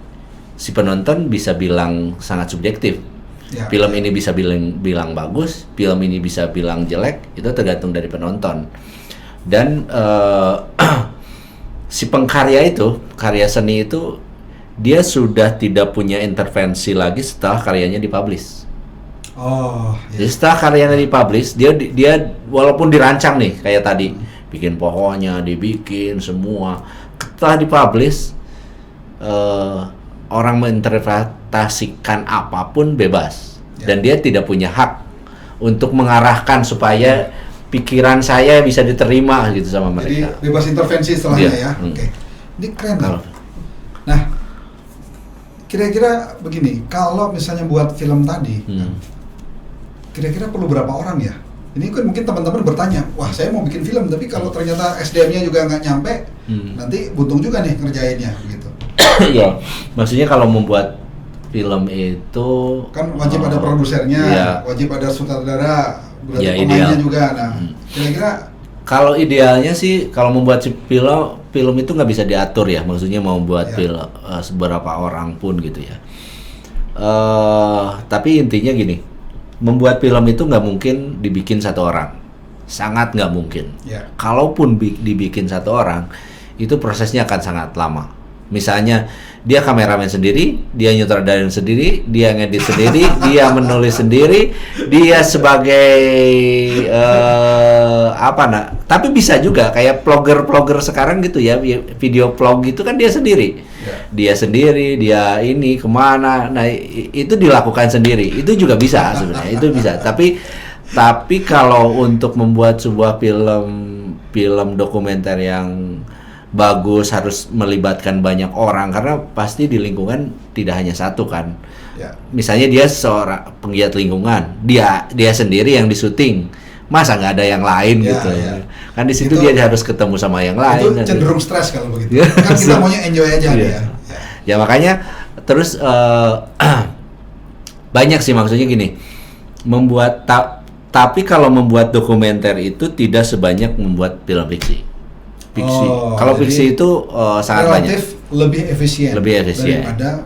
si penonton bisa bilang sangat subjektif. Ya. Film ini bisa bilang bagus, film ini bisa bilang jelek, itu tergantung dari penonton. Dan si pengkarya itu, karya seni itu, dia sudah tidak punya intervensi lagi setelah karyanya dipublish. Oh, ya. Jadi setelah karyanya dipublish, dia walaupun dirancang nih kayak tadi, bikin pohonnya, dibikin semua, setelah dipublish, orang menginterpretasikan apapun bebas, dan dia tidak punya hak untuk mengarahkan supaya pikiran saya bisa diterima gitu sama mereka. Jadi bebas intervensi setelahnya Iya. ya. Oke. Ini keren kan? Kalau- Nah, kira-kira begini, kalau misalnya buat film tadi, kira-kira perlu berapa orang ya? Ini kan mungkin teman-teman bertanya, wah saya mau bikin film, tapi kalau ternyata SDM-nya juga nggak nyampe, nanti buntung juga nih ngerjainnya, gitu. Ya, maksudnya kalau membuat film itu Kan wajib ada produsernya, iya. wajib ada sutradara, berarti Ya, pemainnya ideal. juga. Nah, kira-kira Kalau idealnya sih kalau membuat film itu nggak bisa diatur ya, maksudnya mau buat Ya. film seberapa orang pun gitu ya. Tapi intinya gini, membuat film itu nggak mungkin dibikin satu orang, sangat nggak mungkin. Ya. Kalaupun dibikin satu orang, itu prosesnya akan sangat lama. Misalnya dia kameramen sendiri, dia nyutradarin sendiri, dia ngedit sendiri, dia menulis sendiri, dia sebagai tapi bisa juga kayak vlogger sekarang gitu ya, video vlog gitu kan dia sendiri. Dia sendiri, dia ini kemana, nah itu dilakukan sendiri, itu juga bisa sebenarnya, itu bisa. Tapi kalau untuk membuat sebuah film dokumenter yang bagus harus melibatkan banyak orang, karena pasti di lingkungan tidak hanya satu kan. Ya. Misalnya dia seorang penggiat lingkungan, dia sendiri yang disuting, masa nggak ada yang lain Ya, gitu ya. kan di situ Itu- dia harus ketemu sama yang lain. Itu cenderung stres kalau begitu. Kan kita maunya enjoy aja nih ya. Ya makanya terus banyak sih, maksudnya gini, membuat tapi kalau membuat dokumenter itu tidak sebanyak membuat film fiksi. Kalau jadi fiksi itu sangat banyak, relatif lebih efisien daripada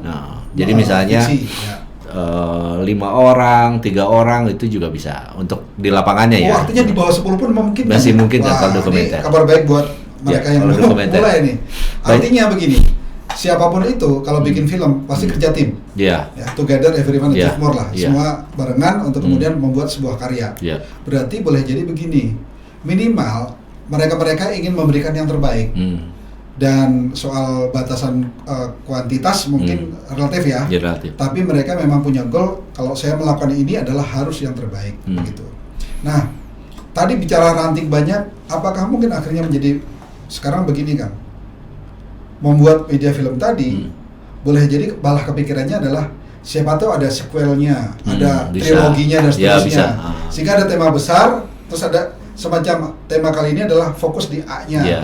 jadi misalnya fiksi, ya. 5 orang, 3 orang itu juga bisa untuk di lapangannya ya. Artinya di bawah 10 pun mungkin. Masih mungkin kan Wah, kalau dokumenter. Ini kabar baik buat mereka Ya, yang kalau mau dokumenter. mulai nih. Artinya begini, siapapun itu kalau bikin film pasti kerja tim. Iya. Ya, together everyone Ya, achieve more lah. ya. Semua barengan untuk kemudian membuat sebuah karya. Iya. Berarti boleh jadi begini, minimal mereka ingin memberikan yang terbaik. Dan soal batasan kuantitas mungkin relatif ya. Ya, relatif. Tapi mereka memang punya goal, kalau saya melakukan ini adalah harus yang terbaik begitu. Nah, tadi bicara ranting banyak, apakah mungkin akhirnya menjadi sekarang begini kan? Membuat media film tadi boleh jadi malah kepikirannya adalah siapa tahu ada sequelnya, ada bisa. triloginya dan Ya, seterusnya. bisa. Sehingga ada tema besar, terus ada semacam tema kali ini adalah fokus di A-nya. Iya.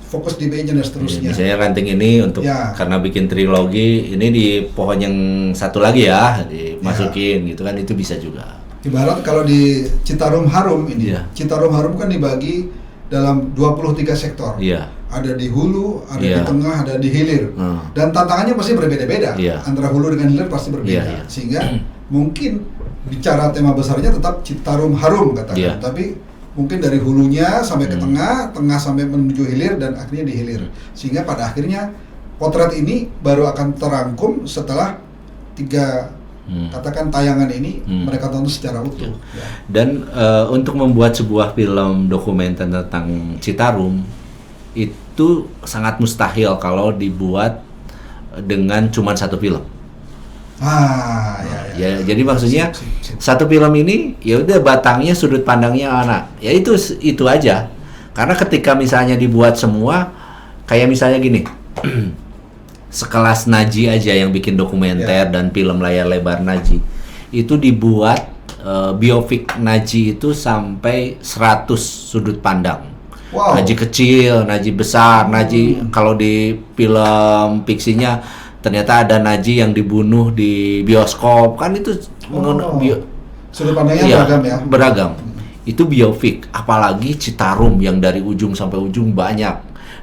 Fokus di B-nya dan seterusnya. Misalnya ranting ini untuk Ya. karena bikin trilogi, ini di pohon yang satu lagi ya dimasukin gitu kan, itu bisa juga. Ibarat kalau di Citarum Harum ini, Iya. Citarum Harum kan dibagi dalam 23 sektor. Iya. Ada di hulu, ada Iya. di tengah, ada di hilir. Dan tantangannya pasti berbeda-beda. Iya. Antara hulu dengan hilir pasti berbeda. Iya, iya. Sehingga mungkin bicara tema besarnya tetap Citarum Harum katakan. Iya. Tapi mungkin dari hulunya sampai ke tengah, tengah sampai menuju hilir, dan akhirnya di hilir. Sehingga pada akhirnya potret ini baru akan terangkum setelah 3 katakan tayangan ini mereka tonton secara utuh. Ya. Dan untuk membuat sebuah film dokumenter tentang Citarum itu sangat mustahil kalau dibuat dengan cuma satu film. Ya, jadi maksudnya Sip. satu film ini ya udah batangnya, sudut pandangnya anak. Ya itu aja. Karena ketika misalnya dibuat semua, kayak misalnya gini, sekelas Naji aja yang bikin dokumenter dan film layar lebar Naji, itu dibuat biofik Naji itu sampai 100 sudut pandang. Wow. Naji kecil, Naji besar, Naji kalau di film fiksinya ternyata ada Naji yang dibunuh di bioskop, kan itu Sudut pandangnya iya, beragam ya. beragam. Itu biofik, apalagi Citarum yang dari ujung sampai ujung banyak.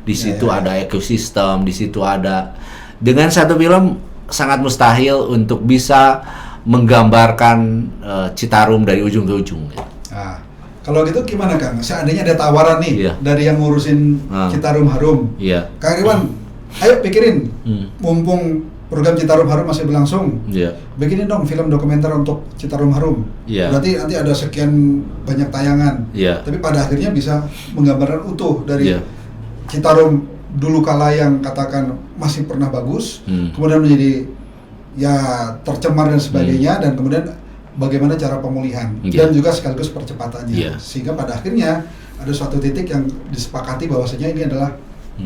Di situ ada ekosistem, di situ ada. Dengan satu film sangat mustahil untuk bisa menggambarkan Citarum dari ujung ke ujung. Nah, kalau gitu gimana Kang? Seandainya ada tawaran nih Iya. dari yang ngurusin Citarum Harum. Iya. Kang Iwan, ayo pikirin. Mumpung program Citarum Harum masih berlangsung. Iya. Bikinin dong film dokumenter untuk Citarum Harum. Iya. Berarti nanti ada sekian banyak tayangan. Iya. Tapi pada akhirnya bisa menggambarkan utuh dari Iya. Citarum dulu kala yang katakan masih pernah bagus, kemudian menjadi ya tercemar dan sebagainya, dan kemudian bagaimana cara pemulihan dan juga sekaligus percepatannya. Sehingga pada akhirnya ada suatu titik yang disepakati bahwasanya ini adalah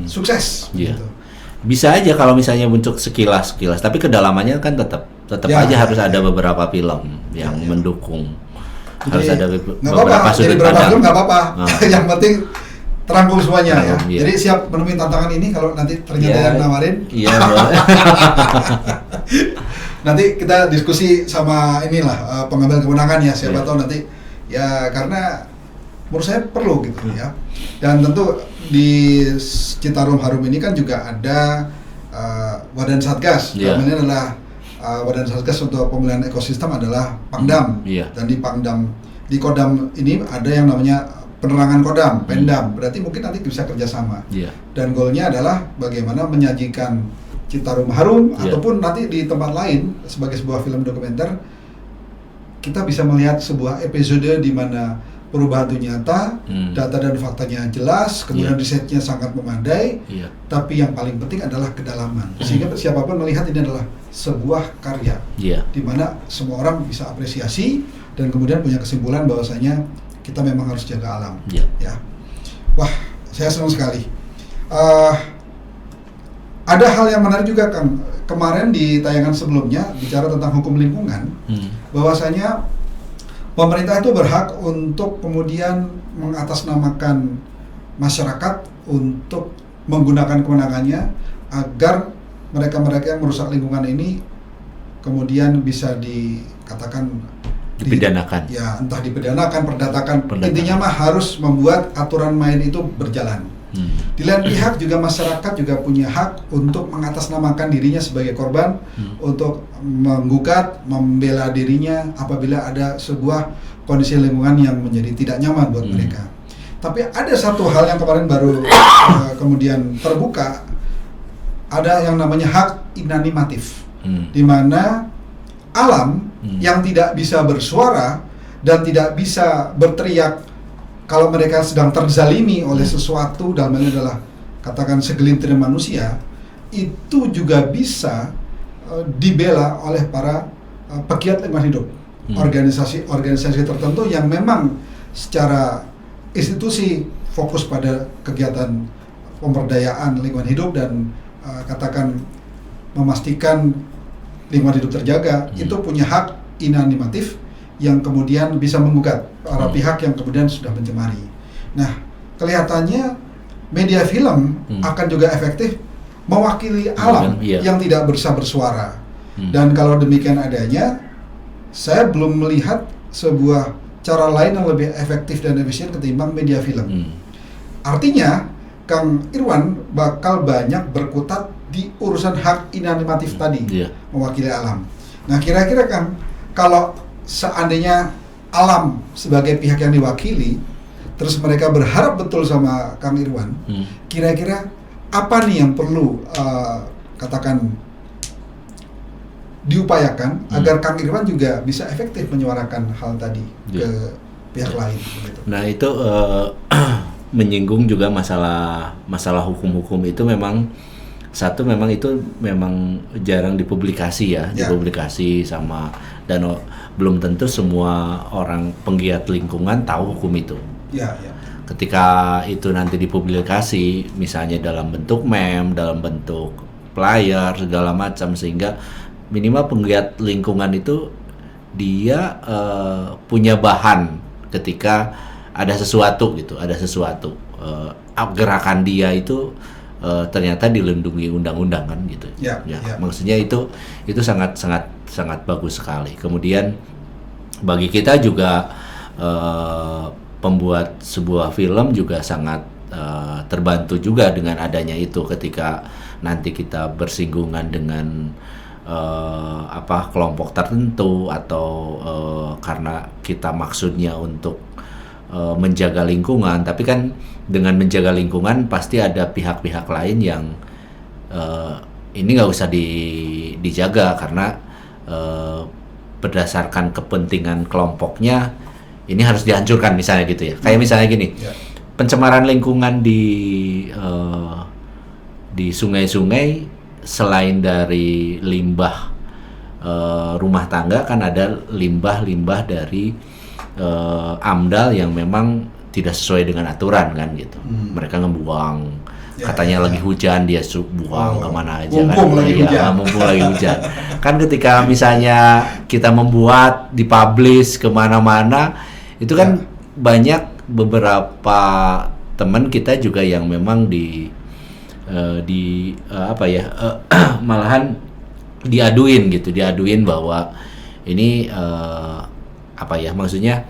sukses. Gitu. Bisa aja kalau misalnya untuk sekilas, tapi kedalamannya kan tetap aja harus ada beberapa film yang mendukung. Harus ada beberapa sudut jadi berapa pandang. film nggak apa-apa. Yang penting terangkum semuanya ya. Iya. Jadi siap menemui tantangan ini kalau nanti ternyata yang nawarin. Iya, boleh. Nanti kita diskusi sama inilah pengambil kewenangan ya, siapa tahu nanti ya, karena menurut saya perlu gitu ya. Dan tentu di Citarum Harum ini kan juga ada Wadan Satgas, namanya adalah Badan Satgas untuk Pemulihan Ekosistem adalah Pangdam. Iya. Dan di Kodam ini ada yang namanya penerangan Kodam, Pendam. Berarti mungkin nanti bisa kerjasama. Iya. Dan goalnya adalah bagaimana menyajikan Citarum harum, Iya. ataupun nanti di tempat lain sebagai sebuah film dokumenter kita bisa melihat sebuah episode di mana perubahan itu nyata, data dan faktanya jelas, kemudian Iya. risetnya sangat memadai, Iya. tapi yang paling penting adalah kedalaman. Sehingga siapapun melihat ini adalah sebuah karya, Iya. di mana semua orang bisa apresiasi dan kemudian punya kesimpulan bahwasanya kita memang harus jaga alam. Iya. Ya, wah, saya senang sekali. Ada hal yang menarik juga, Kang. Kemarin di tayangan sebelumnya bicara tentang hukum lingkungan, bahwasanya pemerintah itu berhak untuk kemudian mengatasnamakan masyarakat untuk menggunakan kewenangannya agar mereka-mereka yang merusak lingkungan ini kemudian bisa dikatakan Dipidanakan. ya, entah dipidanakan, perdatakan. Perdatakan. Intinya mah harus membuat aturan main itu berjalan. Di lain pihak juga masyarakat juga punya hak untuk mengatasnamakan dirinya sebagai korban, untuk menggugat, membela dirinya apabila ada sebuah kondisi lingkungan yang menjadi tidak nyaman buat mereka. Tapi ada satu hal yang kemarin baru kemudian terbuka, ada yang namanya hak inanimatif, di mana alam yang tidak bisa bersuara dan tidak bisa berteriak kalau mereka sedang terzalimi oleh sesuatu, dalam hal ini adalah katakan segelintir manusia, itu juga bisa dibela oleh para pegiat lingkungan hidup, organisasi-organisasi tertentu yang memang secara institusi fokus pada kegiatan pemberdayaan lingkungan hidup dan katakan memastikan lingkungan hidup terjaga, itu punya hak inanimatif yang kemudian bisa menggugat para pihak yang kemudian sudah mencemari. Nah, kelihatannya media film akan juga efektif mewakili alam yang tidak bisa bersuara. Dan kalau demikian adanya, saya belum melihat sebuah cara lain yang lebih efektif dan efisien ketimbang media film. Artinya, Kang Irwan bakal banyak berkutat di urusan hak inanimatif tadi, mewakili alam. Nah, kira-kira Kang, kalau seandainya alam sebagai pihak yang diwakili, terus mereka berharap betul sama Kang Irwan, kira-kira apa nih yang perlu katakan diupayakan agar Kang Irwan juga bisa efektif menyuarakan hal tadi ke pihak lain? Gitu. Nah itu menyinggung juga masalah hukum-hukum itu memang itu memang jarang dipublikasi ya, dipublikasi sama dan belum tentu semua orang penggiat lingkungan tahu hukum itu. Ketika itu nanti dipublikasi, misalnya dalam bentuk meme, dalam bentuk flyer segala macam, sehingga minimal penggiat lingkungan itu dia punya bahan ketika ada sesuatu gitu, gerakan dia itu ternyata dilindungi undang-undang kan gitu. Maksudnya itu sangat bagus sekali. Kemudian bagi kita juga pembuat sebuah film juga sangat terbantu juga dengan adanya itu, ketika nanti kita bersinggungan dengan kelompok tertentu atau karena kita maksudnya untuk menjaga lingkungan, tapi kan dengan menjaga lingkungan pasti ada pihak-pihak lain yang ini nggak usah dijaga karena berdasarkan kepentingan kelompoknya ini harus dihancurkan misalnya gitu ya. Kayak misalnya gini, pencemaran lingkungan di sungai-sungai, selain dari limbah rumah tangga kan ada limbah-limbah dari AMDAL yang memang tidak sesuai dengan aturan kan gitu. Mereka ngebuang, katanya lagi hujan dia buang kemana aja mumpung lagi hujan. Kan ketika misalnya kita membuat, dipublish kemana-mana, itu kan banyak beberapa teman kita juga yang memang malahan diaduin bahwa ini maksudnya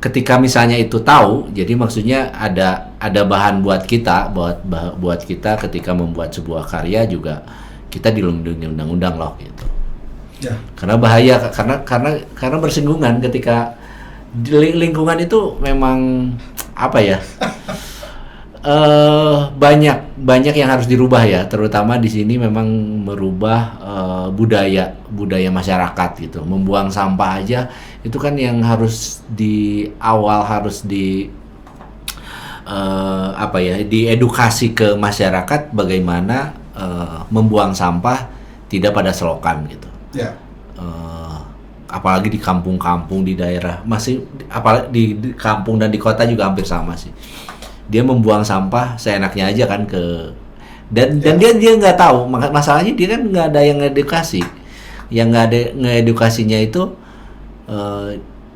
ketika misalnya itu tahu, jadi maksudnya ada bahan buat kita ketika membuat sebuah karya juga kita dilindungi undang-undang loh gitu. Ya. Karena bahaya, karena bersinggungan ketika lingkungan itu memang apa ya? Banyak yang harus dirubah ya, terutama di sini memang merubah budaya masyarakat gitu. Membuang sampah aja itu kan yang harus di awal harus diedukasi ke masyarakat bagaimana membuang sampah tidak pada selokan gitu. Ya. Apalagi di kampung-kampung di daerah, masih apalagi di kampung dan di kota juga hampir sama sih. Dia membuang sampah seenaknya aja kan dan dia nggak tahu, masalahnya dia kan nggak ada yang ngedukasi, yang nggak ada ngedukasinya itu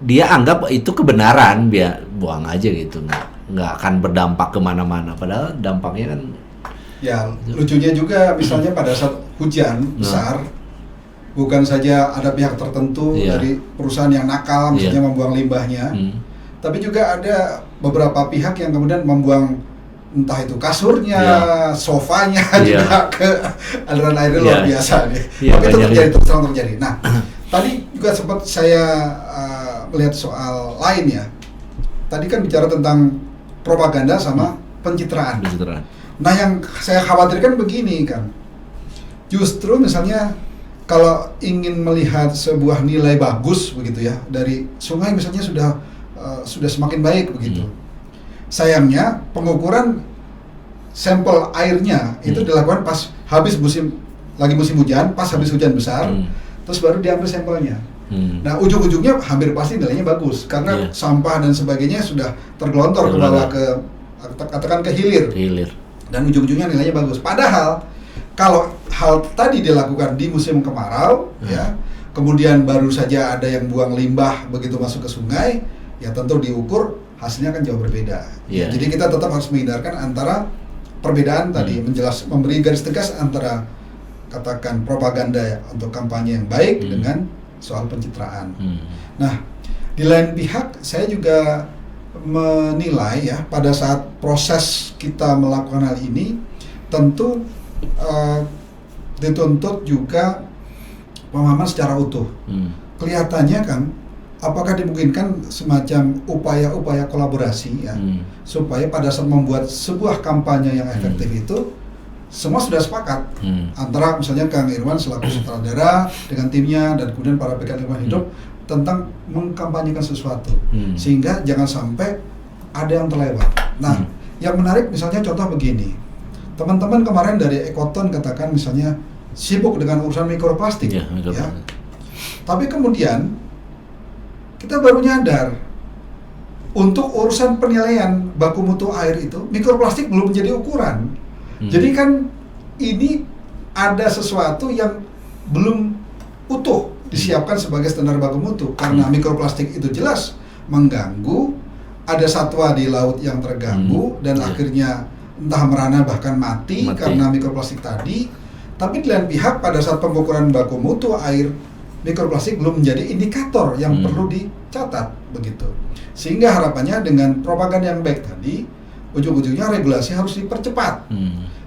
dia anggap itu kebenaran, dia buang aja gitu, nggak akan berdampak kemana-mana, padahal dampaknya kan. Ya, lucunya juga misalnya pada saat hujan besar, bukan saja ada pihak tertentu dari perusahaan yang nakal misalnya membuang limbahnya, tapi juga ada beberapa pihak yang kemudian membuang entah itu kasurnya, sofanya juga ke aliran air luar biasa nih. Tapi itu terjadi, terus terang terjadi. Nah, tadi juga sempat saya melihat soal lain ya. Tadi kan bicara tentang propaganda sama pencitraan. Nah, yang saya khawatirkan begini kan, justru misalnya kalau ingin melihat sebuah nilai bagus begitu ya dari sungai misalnya sudah semakin baik begitu. Sayangnya pengukuran sampel airnya itu dilakukan pas musim hujan, pas habis hujan besar, terus baru diambil sampelnya. Nah, ujung-ujungnya hampir pasti nilainya bagus karena sampah dan sebagainya sudah tergelontor ke bawah katakan ke hilir. Dan ujung-ujungnya nilainya bagus. Padahal kalau hal tadi dilakukan di musim kemarau, ya, kemudian baru saja ada yang buang limbah begitu masuk ke sungai, ya tentu diukur hasilnya kan jauh berbeda. Jadi kita tetap harus menghindarkan antara perbedaan tadi, memberi garis tegas antara katakan propaganda ya, untuk kampanye yang baik dengan soal pencitraan. Nah, di lain pihak saya juga menilai ya pada saat proses kita melakukan hal ini tentu dituntut juga pemahaman secara utuh. Kelihatannya kan apakah dimungkinkan semacam upaya-upaya kolaborasi ya supaya pada saat membuat sebuah kampanye yang efektif itu semua sudah sepakat antara misalnya Kang Irwan selaku sutradara dengan timnya dan kemudian para pegiat lingkungan hidup tentang mengkampanyekan sesuatu sehingga jangan sampai ada yang terlewat. Nah, yang menarik misalnya contoh begini, teman-teman kemarin dari Ekoton katakan misalnya sibuk dengan urusan mikroplastik, ya. Tapi kemudian kita baru nyadar untuk urusan penilaian baku mutu air itu mikroplastik belum menjadi ukuran. Jadi kan ini ada sesuatu yang belum utuh disiapkan sebagai standar baku mutu karena mikroplastik itu jelas mengganggu, ada satwa di laut yang terganggu dan akhirnya entah merana bahkan mati karena mikroplastik tadi. Tapi di lain pihak pada saat pengukuran baku mutu air, mikroplastik belum menjadi indikator yang perlu dicatat begitu. Sehingga harapannya dengan propaganda yang baik tadi, ujung-ujungnya regulasi harus dipercepat.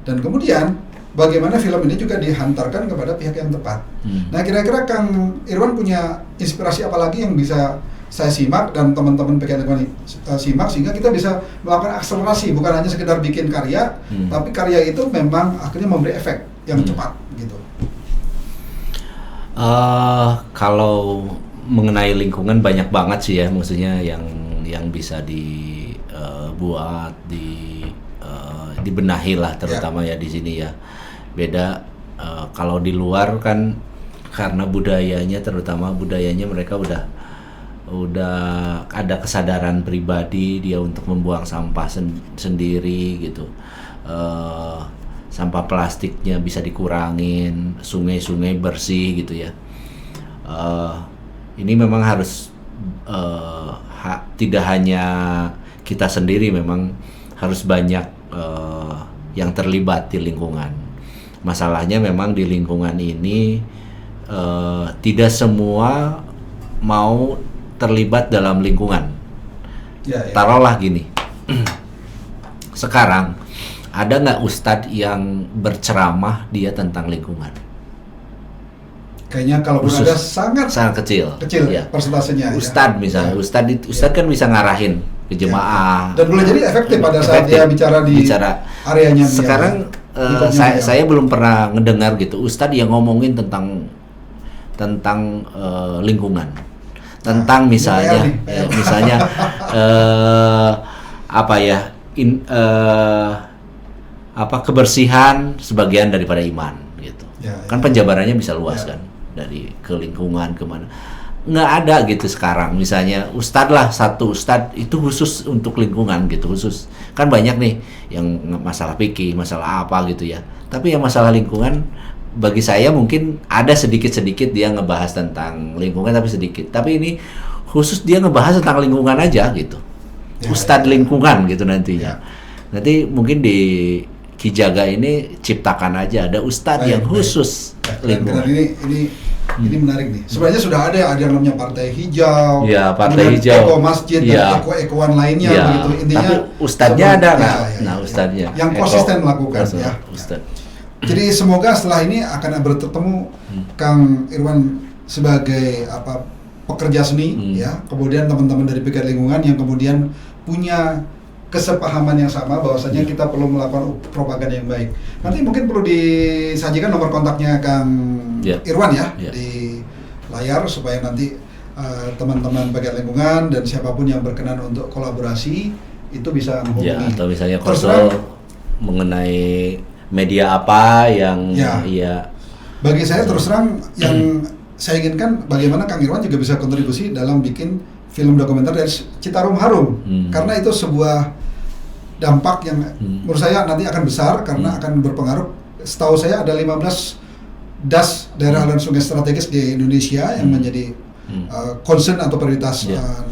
Dan kemudian bagaimana film ini juga dihantarkan kepada pihak yang tepat. Nah, kira-kira Kang Irwan punya inspirasi apa lagi yang bisa saya simak dan teman-teman pegiat lingkungan simak sehingga kita bisa melakukan akselerasi, bukan hanya sekedar bikin karya, tapi karya itu memang akhirnya memberi efek yang cepat gitu. Kalau mengenai lingkungan banyak banget sih ya, maksudnya yang bisa dibuat, dibenahi lah, terutama ya di sini ya. Beda kalau di luar kan karena terutama budayanya mereka udah ada kesadaran pribadi dia untuk membuang sampah sendiri gitu. Sampah plastiknya bisa dikurangin, sungai-sungai bersih gitu ya. Ini memang harus tidak hanya kita sendiri, memang harus banyak yang terlibat di lingkungan. Masalahnya memang di lingkungan ini tidak semua mau terlibat dalam lingkungan. Taruhlah gini, sekarang ada nggak ustadz yang berceramah dia tentang lingkungan? Kayaknya kalau Khusus. ada sangat sangat kecil. kecil Ya. persentasenya. Ustadz misalnya, Ustadz kan bisa ngarahin ke jemaah. Dan boleh jadi efektif pada saat Efektif. dia bicara di areanya dia. Sekarang Lingkupnya dia. saya belum pernah ngedengar gitu Ustadz yang ngomongin tentang lingkungan, tentang misalnya ini PR nih. misalnya apa ya kebersihan sebagian daripada iman gitu. Ya, Kan ya. penjabarannya bisa luas Ya. kan, dari ke lingkungan kemana. Nggak ada gitu sekarang. Misalnya satu ustadz itu khusus untuk lingkungan gitu, khusus. Kan banyak nih yang masalah fikih, masalah apa gitu ya. Tapi yang masalah lingkungan bagi saya mungkin ada sedikit-sedikit dia ngebahas tentang lingkungan, tapi sedikit. Tapi ini khusus dia ngebahas tentang lingkungan aja gitu. Ya, Ustadz ya. lingkungan gitu nantinya. Ya. Nanti mungkin di Kijaga ini ciptakan aja ada ustadz Baik, yang baik. khusus Keren, lingkungan. ini menarik nih. Sebenarnya sudah ada yang namanya Partai Hijau, Ya, Partai kemudian Hijau. Eko Masjid Ya. dan eko-ekoan lainnya Ya, begitu. Intinya tapi ustadznya ada nggak? Nah, ya. ustadznya. Yang Eko, konsisten melakukan ustadz, ya. Ustadz. Jadi semoga setelah ini akan bertemu Kang Irwan sebagai pekerja seni ya, kemudian teman-teman dari pegiat lingkungan yang kemudian punya kesepahaman yang sama bahwasanya kita perlu melakukan propaganda yang baik. Nanti mungkin perlu disajikan nomor kontaknya Kang Irwan ya di layar supaya nanti teman-teman pegiat lingkungan dan siapapun yang berkenan untuk kolaborasi itu bisa menghubungi. Ya, atau misalnya Terus konsul mengenai media apa yang Ya. Bagi saya terus terang yang saya inginkan bagaimana Kang Irwan juga bisa kontribusi dalam bikin film dokumenter dari Citarum Harum. Karena itu sebuah dampak yang menurut saya nanti akan besar karena akan berpengaruh. Setahu saya ada 15 DAS daerah aliran sungai strategis di Indonesia yang menjadi concern atau prioritas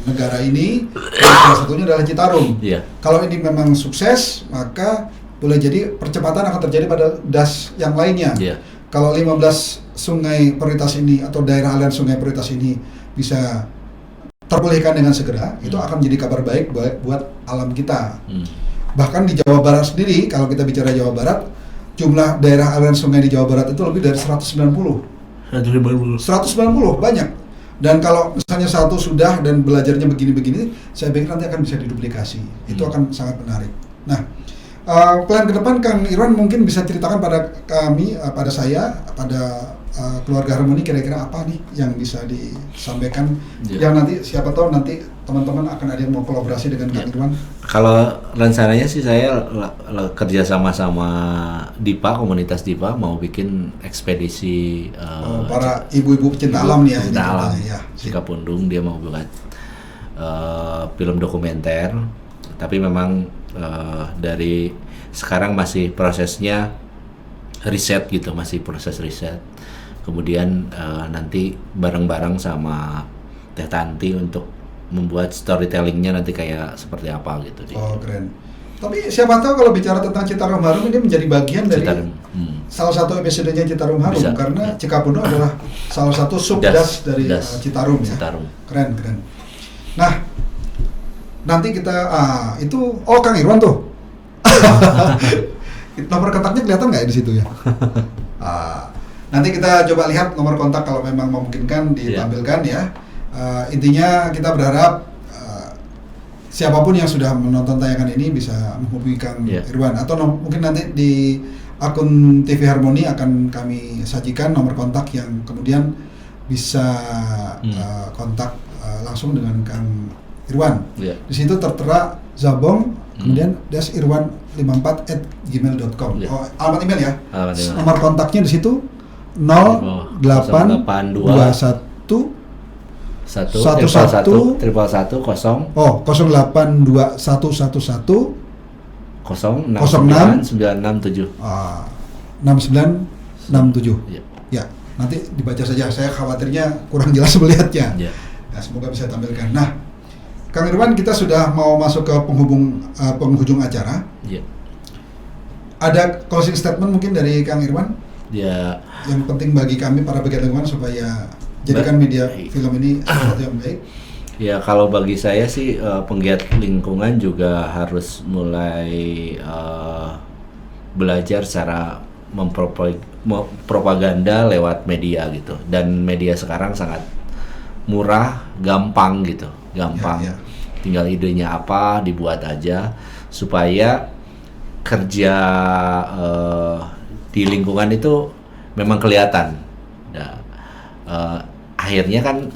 negara ini. Salah satunya adalah Citarum. Iya. Kalau ini memang sukses, maka boleh jadi percepatan akan terjadi pada DAS yang lainnya. Iya. Kalau 15 sungai prioritas ini atau daerah aliran sungai prioritas ini bisa terpulihkan dengan segera, itu akan menjadi kabar baik buat alam kita. Bahkan di Jawa Barat sendiri, kalau kita bicara Jawa Barat, jumlah daerah aliran sungai di Jawa Barat itu lebih dari 190. 190 banyak. Dan kalau misalnya satu sudah dan belajarnya begini-begini, saya pikir nanti akan bisa diduplikasi. Itu akan sangat menarik. Nah, plan ke depan Kang Irwan mungkin bisa ceritakan pada kami, pada saya, pada keluarga Harmoni kira-kira apa nih yang bisa disampaikan yang nanti siapa tahu nanti teman-teman akan ada yang mau kolaborasi dengan Kang Irwan. Kalau rencananya sih saya kerja sama DIPA, komunitas DIPA mau bikin ekspedisi Para ibu-ibu pecinta alam nih ya. pecinta ini alam katanya, ya. Cikapundung, dia mau buat film dokumenter, tapi memang dari sekarang masih prosesnya riset gitu, masih proses riset. Kemudian nanti bareng-bareng sama Teh Tanti untuk membuat storytellingnya nanti kayak seperti apa gitu. Oh keren. Tapi siapa tahu kalau bicara tentang Citarum Harum ini menjadi bagian dari salah satu episodenya Citarum Harum. Bisa, Karena ya. Cikapundung adalah salah satu subdas dari Citarum ya. Citarum. Keren. Nah, nanti kita Kang Irwan tuh. Nomor kontaknya kelihatan nggak di situ ya? Nanti kita coba lihat nomor kontak kalau memang memungkinkan ditampilkan ya. Intinya kita berharap siapapun yang sudah menonton tayangan ini bisa menghubungi Kang Irwan atau mungkin nanti di akun TV Harmoni akan kami sajikan nomor kontak yang kemudian bisa kontak langsung dengan Kang Irwan. Di situ tertera Zabong kemudian @irwan54@gmail.com. Alamat email ya. Nomor kontaknya di situ 0821 111 0 08211 0997 6967. Ya, nanti dibaca saja. Saya khawatirnya kurang jelas melihatnya. Nah, semoga bisa tampilkan. Nah, Kang Irwan, kita sudah mau masuk ke penghujung acara. Ada closing statement mungkin dari Kang Irwan? Yang penting bagi kami para pegiat lingkungan supaya jadikan media film ini sesuatu yang baik. Ya, kalau bagi saya sih penggiat lingkungan juga harus mulai belajar secara propaganda lewat media gitu, dan media sekarang sangat murah, gampang gitu, gampang. Ya, ya. Tinggal idenya apa dibuat aja supaya kerja di lingkungan itu memang kelihatan. Nah, akhirnya kan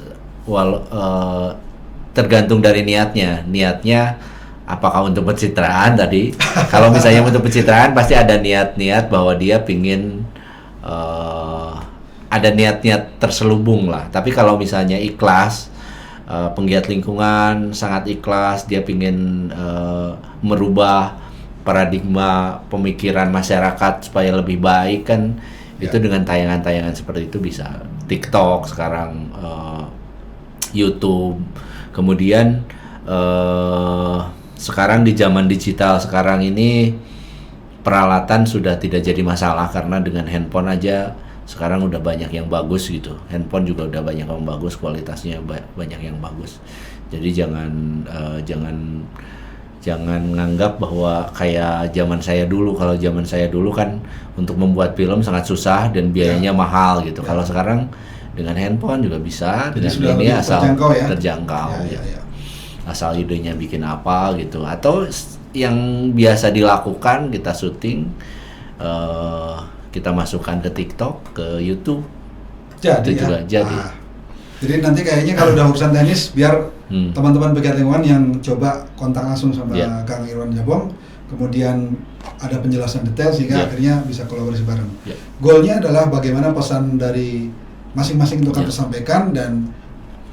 tergantung dari niatnya apakah untuk pencitraan tadi. Kalau misalnya untuk pencitraan pasti ada niat-niat bahwa dia pingin ada niat-niat terselubung lah. Tapi kalau misalnya ikhlas, penggiat lingkungan sangat ikhlas, dia pingin merubah paradigma pemikiran masyarakat supaya lebih baik kan, itu dengan tayangan-tayangan seperti itu bisa. TikTok sekarang, YouTube, kemudian sekarang di zaman digital sekarang ini peralatan sudah tidak jadi masalah karena dengan handphone aja sekarang udah banyak yang bagus gitu. Handphone juga udah banyak yang bagus, kualitasnya banyak yang bagus. Jadi jangan nganggap bahwa kayak zaman saya dulu. Kalau zaman saya dulu kan untuk membuat film sangat susah dan biayanya mahal gitu. Kalau sekarang dengan handphone juga bisa, Jadi dengan ini asal terjangkau. Ya. Asal idenya bikin apa gitu, atau yang biasa dilakukan kita syuting, kita masukkan ke TikTok, ke YouTube, Jadi itu juga jadi. Jadi nanti kayaknya kalau udah urusan teknis, biar teman-teman pegiat lingkungan yang coba kontak langsung sama Kang Irwan Jabong, kemudian ada penjelasan detail sehingga akhirnya bisa kolaborasi bareng. Goalnya adalah bagaimana pesan dari masing-masing itu akan tersampaikan, dan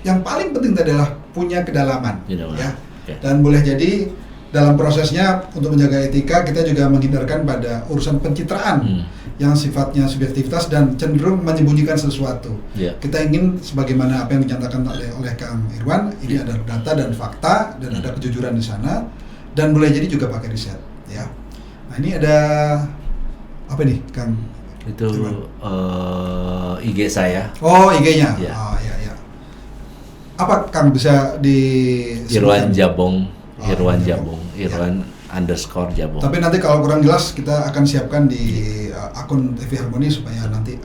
yang paling penting adalah punya kedalaman, ya. Dan boleh jadi dalam prosesnya untuk menjaga etika kita juga menghindarkan pada urusan pencitraan yang sifatnya subjektivitas dan cenderung menyembunyikan sesuatu. Kita ingin sebagaimana apa yang dinyatakan oleh Kang Irwan, ini ada data dan fakta dan ada kejujuran di sana, dan boleh jadi juga pakai riset, ya. Nah, ini ada apa nih, Kang? Itu IG saya. Oh, IG-nya. Ya. Oh, ya. Apa Kang bisa di Irwan Jabong, Irwan Jabong, Irwan _Jabong. Tapi nanti kalau kurang jelas kita akan siapkan di akun TV Harmoni supaya nanti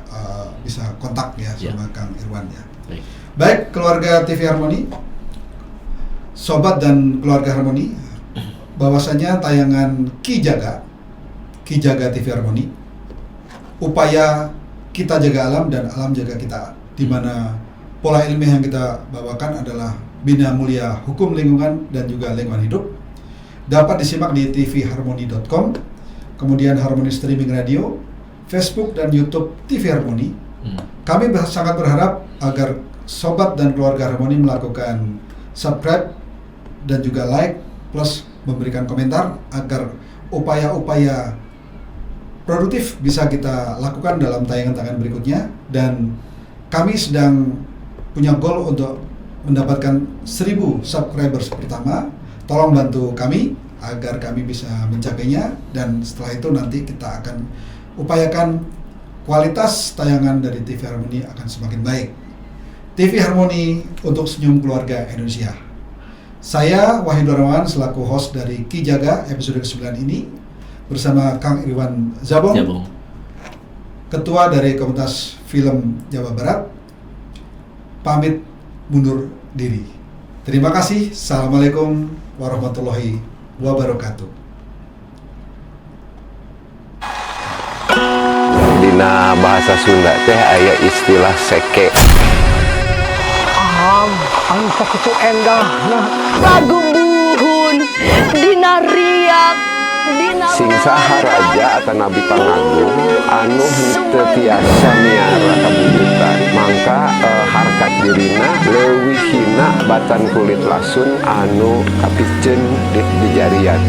bisa kontak ya sama Kang Irwan ya. Baik, keluarga TV Harmoni, sobat dan keluarga Harmoni, bahwasanya tayangan Ki Jaga TV Harmoni, upaya kita jaga alam dan alam jaga kita, di mana pola ilmiah yang kita bawakan adalah bina mulia hukum lingkungan dan juga lingkungan hidup, dapat disimak di tvharmoni.com, kemudian Harmoni Streaming Radio, Facebook dan YouTube TV Harmoni. Kami sangat berharap agar sobat dan keluarga Harmoni melakukan subscribe dan juga like plus memberikan komentar agar upaya-upaya produktif bisa kita lakukan dalam tayangan-tayangan berikutnya. Dan kami sedang punya goal untuk mendapatkan 1000 subscribers pertama. Tolong bantu kami agar kami bisa mencapainya, dan setelah itu nanti kita akan upayakan kualitas tayangan dari TV Harmoni akan semakin baik. TV Harmoni untuk senyum keluarga Indonesia. Saya Wahyu Darmawan selaku host dari Ki Jaga episode ke-9 ini bersama Kang Irwan Jabong, Ketua dari Komunitas Film Jawa Barat, pamit mundur diri. Terima kasih. Assalamualaikum warahmatullahi wabarakatuh. Dina bahasa Sunda teh aya istilah seke. Anu sakitu endah nah. Pagubuhun dina riak dina Sing saha raja atau nabi pangagung anu henteu tiasa miara kabututan, mangka harkat dirina leuwih hina batan kulit lasun anu kapiceun di jarian.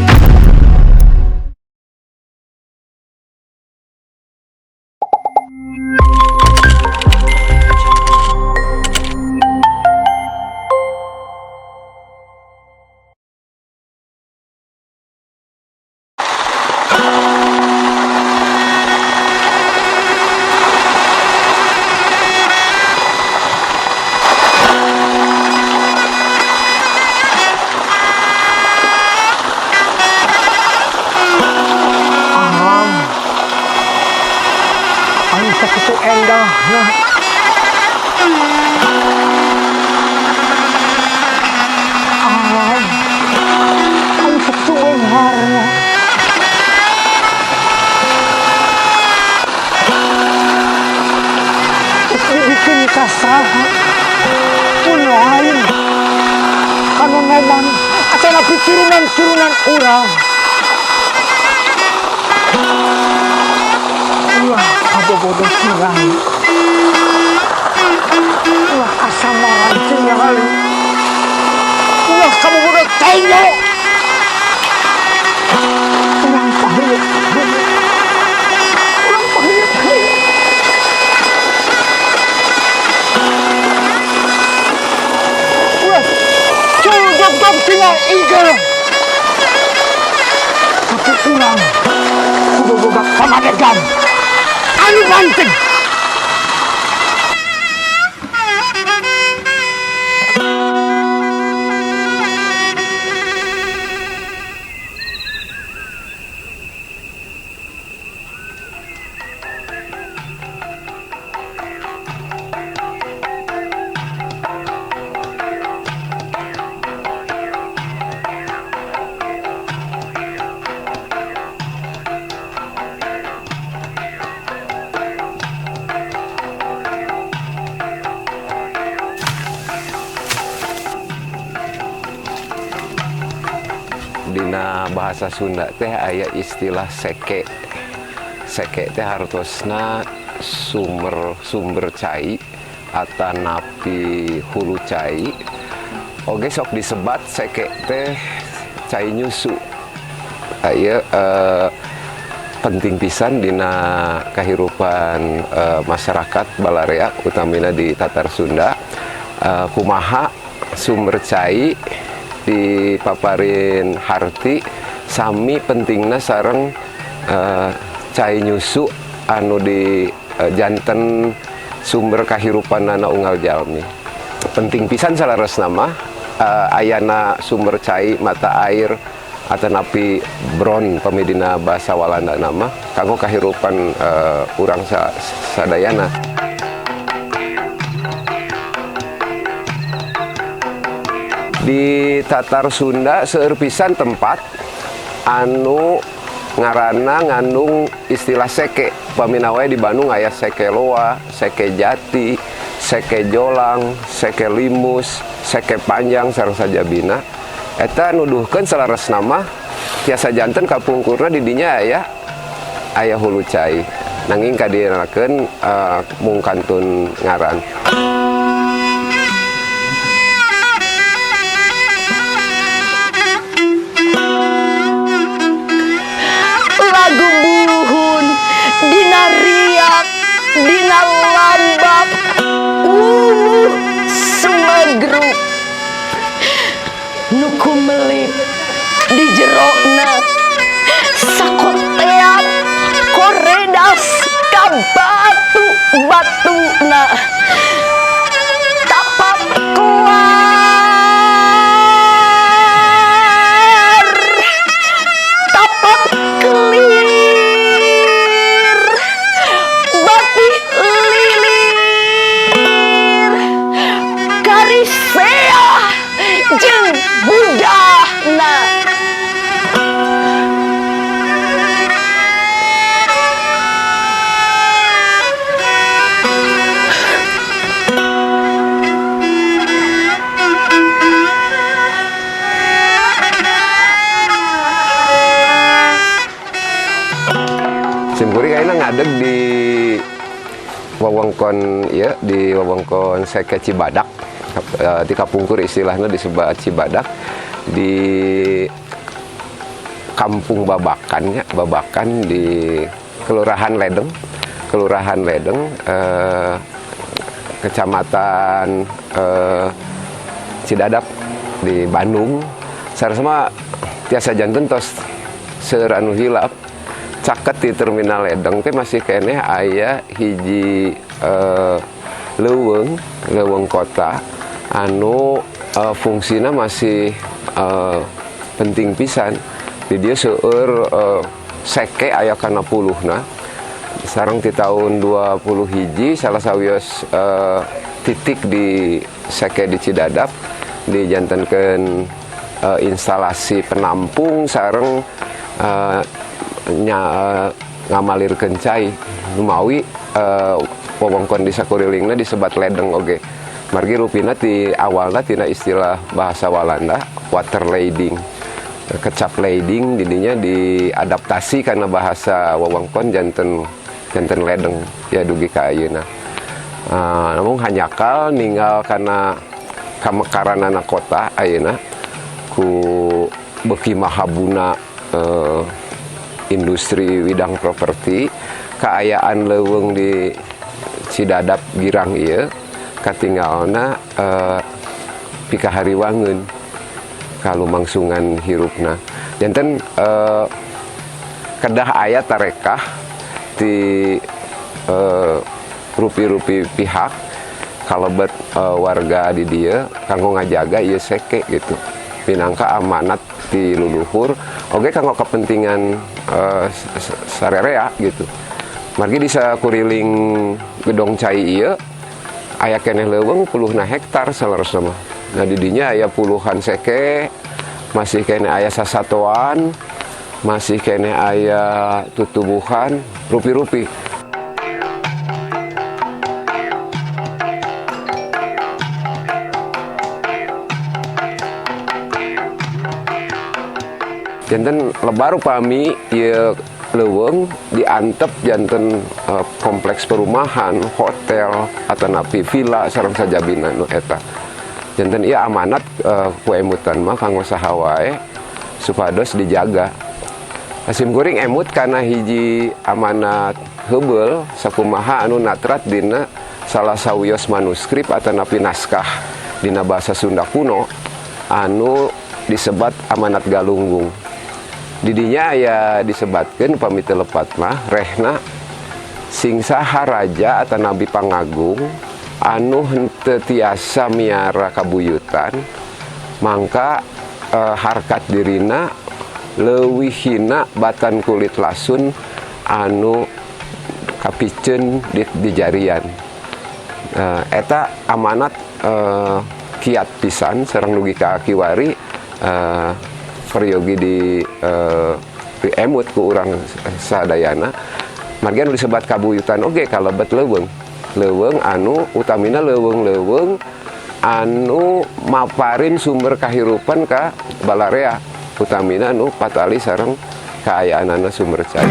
endah nah ang katuong harna bikin kasaha unahin kanu memang asal turunan orang ulah kabobodoh tinggal ulah kasamaran tinggal ulah kabobodoh tengok ulang pahit job tinggal igel tapi ulang kudu boga kamadegan anu banteng dina bahasa Sunda teh aya istilah seke. Seke teh hartosna sumber cai atanapi hulu cai. Oge sok disebat seke teh cai nyusu. Aya penting pisan dina kahirupan masyarakat Balarea utamina di Tatar Sunda. Kumaha sumber cai di paparin harti sami pentingna sareng cai nyusu anu di janten sumber kahirupanana unggal jalmi. Penting pisan salaresna mah ayana sumber cai mata air atanapi bron pamidina basa Walanda nama kanggo kahirupan urang sadayana. Di Tatar Sunda seueur pisan tempat anu ngaranna ngandung istilah seke. Pamina wae di Bandung aya seke loa, seke jati, seke jolang, seke limus, seke panjang sareng sajabina. Eta nuduhkeun salaresna mah tiasa janten kapungkurna di dinya aya hulu cai. Nanging kadienakeun mung kantun ngaran. Lagu buhun dina riak dina lambap sumegruk nuku melip di jerona sakotean koredas ka batu-batuna tapak keluar tapak kelir bati lilir karisea jeung budahna Simpuri kayaknya ngadeg di wewengkon ya di wewengkon Seke Cibadak. Di kapungkur istilahnya disebut Cibadak di Kampung Babakan ya, Babakan di Kelurahan Ledeng, Kecamatan Cidadap di Bandung. Saresma tiasa janten tos seueur anu hilap caket di terminal Ledeng teh masih keneh aya hiji leuweung kota anu fungsina masih penting pisan. Di dieu seueur seke aya kana puluhna sareng di tahun 20 hiji salah sawios titik di Seke di Cidadap dijantenkeun instalasi penampung sareng ngamalirkeun cai numawi wewengkon di sakurilingna disebat ledeng oge. Margi rupina di awalna tina istilah bahasa Walanda water lading. Kecap lading didinya diadaptasi karena bahasa wewengkon janten ledeng ya dugi ka ayeuna. Namun hanyakal ninggal karena kamekaranana kota ayeuna ku beuki mahabuna industri widang properti kaayaan leuweung di Cidadap girang ieu katinggalna pikahariwangeun kalumangsungan hirupna janten kedah aya tarekah di rupi-rupi pihak kalebet warga di dieu kanggo ngajaga ieu Seke gitu minangka amanat di luluhur oge kanggo kepentingan sarerea gitu. Margi di sakuriling gedong cai ieu aya keneh leuweung puluhna hektar salerosna mah. Nah didinya aya puluhan Seke, masih keneh aya sasatoan, masih keneh aya tutubuhan, rupi-rupi. Janten lebar upami ieu leuweung diantep janten kompleks perumahan, hotel, atanapi villa sareng sajabina nu eta. Janten ieu amanat ku emutan mah kanggo saha wae supados dijaga. Hasim kuring emut kana hiji amanat heubeul sakumaha anu natrat dina salah sawios manuskrip atanapi naskah dina basa Sunda kuno anu disebat amanat galunggung. Didinya aya disebatkeun upami teu lepat mah rehna sing saha raja atau nabi pangagung anu henteu tiasa miara kabuyutan mangka harkat dirina leuwih hina batan kulit lasun anu kapiceun di jarian. Eta amanat kiat pisan sareng nugi ka kiwari peryogi di emut ku urang sadayana margian disebat kabuyutan oge kalebet leuweung anu utamina leuweung anu maparin sumber kahirupan ka balarea utamina anu patali sareng kaayaanana sumber cai.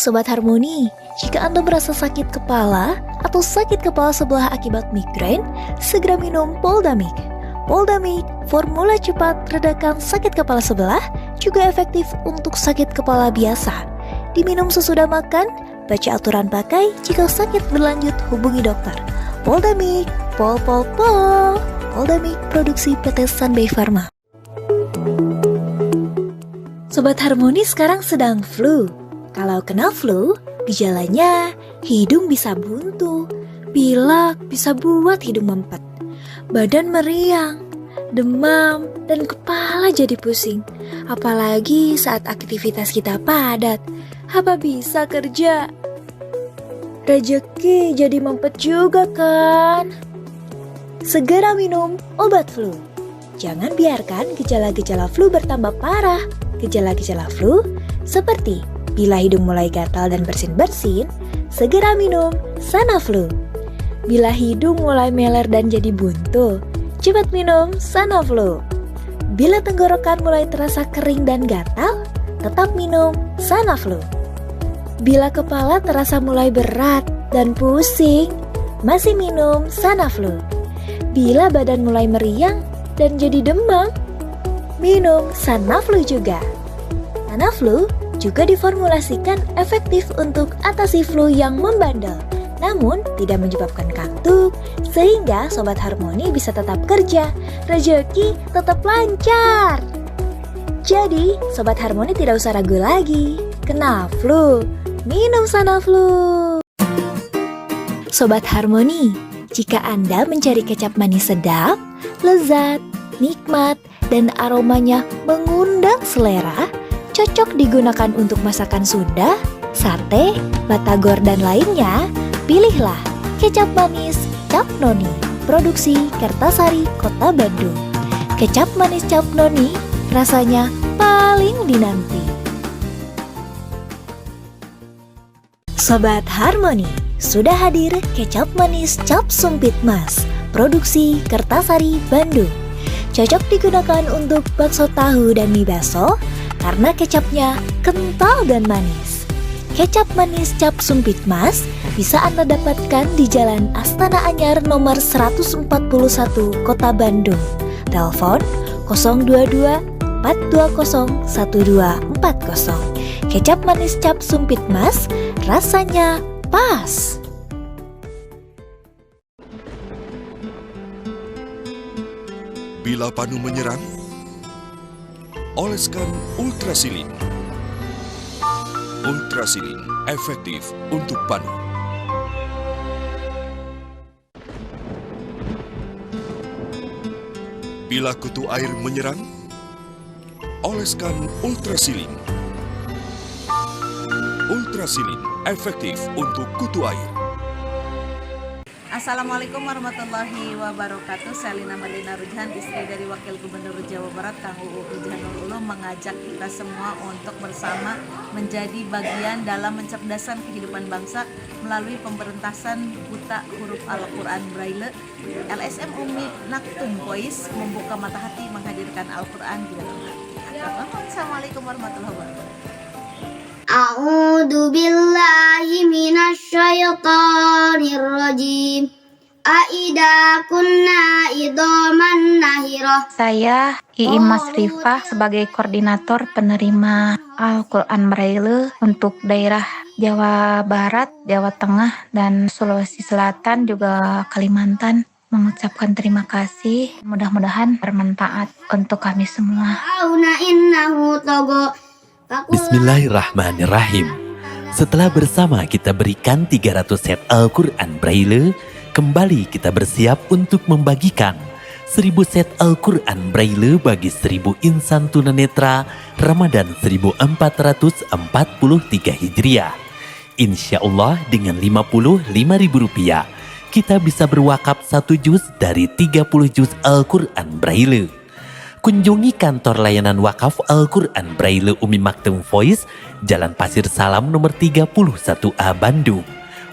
Sobat Harmoni, jika Anda merasa sakit kepala atau sakit kepala sebelah akibat migrain, segera minum Poldamik. Poldamik, formula cepat redakan sakit kepala sebelah, juga efektif untuk sakit kepala biasa. Diminum sesudah makan, baca aturan pakai, jika sakit berlanjut hubungi dokter. Poldamik, pol. Poldamik produksi PT Sunbay Pharma. Sobat Harmoni sekarang sedang flu. Kalau kena flu, gejalanya hidung bisa buntu, pilek bisa buat hidung mempet, badan meriang, demam, dan kepala jadi pusing. Apalagi saat aktivitas kita padat, apa bisa kerja? Rezeki jadi mempet juga kan? Segera minum obat flu. Jangan biarkan gejala-gejala flu bertambah parah. Gejala-gejala flu seperti bila hidung mulai gatal dan bersin-bersin, segera minum Sanaflu. Bila hidung mulai meler dan jadi buntu, cepat minum Sanaflu. Bila tenggorokan mulai terasa kering dan gatal, tetap minum Sanaflu. Bila kepala terasa mulai berat dan pusing, masih minum Sanaflu. Bila badan mulai meriang dan jadi demam, minum Sanaflu juga. Sanaflu juga diformulasikan efektif untuk atasi flu yang membandel, namun tidak menyebabkan kantuk, sehingga Sobat Harmoni bisa tetap kerja, rezeki tetap lancar. Jadi, Sobat Harmoni tidak usah ragu lagi. Kena flu, minum Sanaflu. Sobat Harmoni, jika Anda mencari kecap manis sedap, lezat, nikmat, dan aromanya mengundang selera, cocok digunakan untuk masakan Sunda, sate, batagor, dan lainnya, pilihlah kecap manis Cap Noni, produksi Kertasari, Kota Bandung. Kecap manis Cap Noni, rasanya paling dinanti. Sobat Harmoni, sudah hadir kecap manis Cap Sumpit Mas, produksi Kertasari, Bandung. Cocok digunakan untuk bakso tahu dan mie baso, karena kecapnya kental dan manis. Kecap manis Cap Sumpit Mas bisa Anda dapatkan di Jalan Astana Anyar nomor 141 Kota Bandung. Telepon 022 420 1240. Kecap manis Cap Sumpit Mas, rasanya pas. Bila panu menyerang, oleskan Ultrasilin. Ultrasilin efektif untuk panu. Bila kutu air menyerang, oleskan Ultrasilin. Ultrasilin efektif untuk kutu air. Assalamualaikum warahmatullahi wabarakatuh. Saya Lina Marlina Rujhan, istri dari Wakil Gubernur Jawa Barat Kang UU Rujhanul Ulum, mengajak kita semua untuk bersama menjadi bagian dalam mencerdaskan kehidupan bangsa melalui pemberantasan buta huruf Al-Quran Braille. LSM Umi Naktum Boys membuka mata hati menghadirkan Al-Quran di dalam hati. Assalamualaikum warahmatullahi wabarakatuh. A'udzu billahi minasyaitonir rajim. Aida kunna idoman nahirah. Saya Iim Masrifah sebagai koordinator penerima Al-Quran Braille untuk daerah Jawa Barat, Jawa Tengah, dan Sulawesi Selatan, juga Kalimantan, mengucapkan terima kasih. Mudah-mudahan bermanfaat untuk kami semua. Bismillahirrahmanirrahim. Setelah bersama kita berikan 300 set Al-Quran Braille, kembali kita bersiap untuk membagikan 1000 set Al-Quran Braille bagi 1000 insan tunanetra Ramadan 1443 Hijriah. Insya Allah dengan Rp55.000 kita bisa berwakaf 1 juz dari 30 juz Al-Quran Braille. Kunjungi kantor layanan wakaf Al-Quran Braille Umi Maktum Voice, Jalan Pasir Salam nomor 31A Bandung.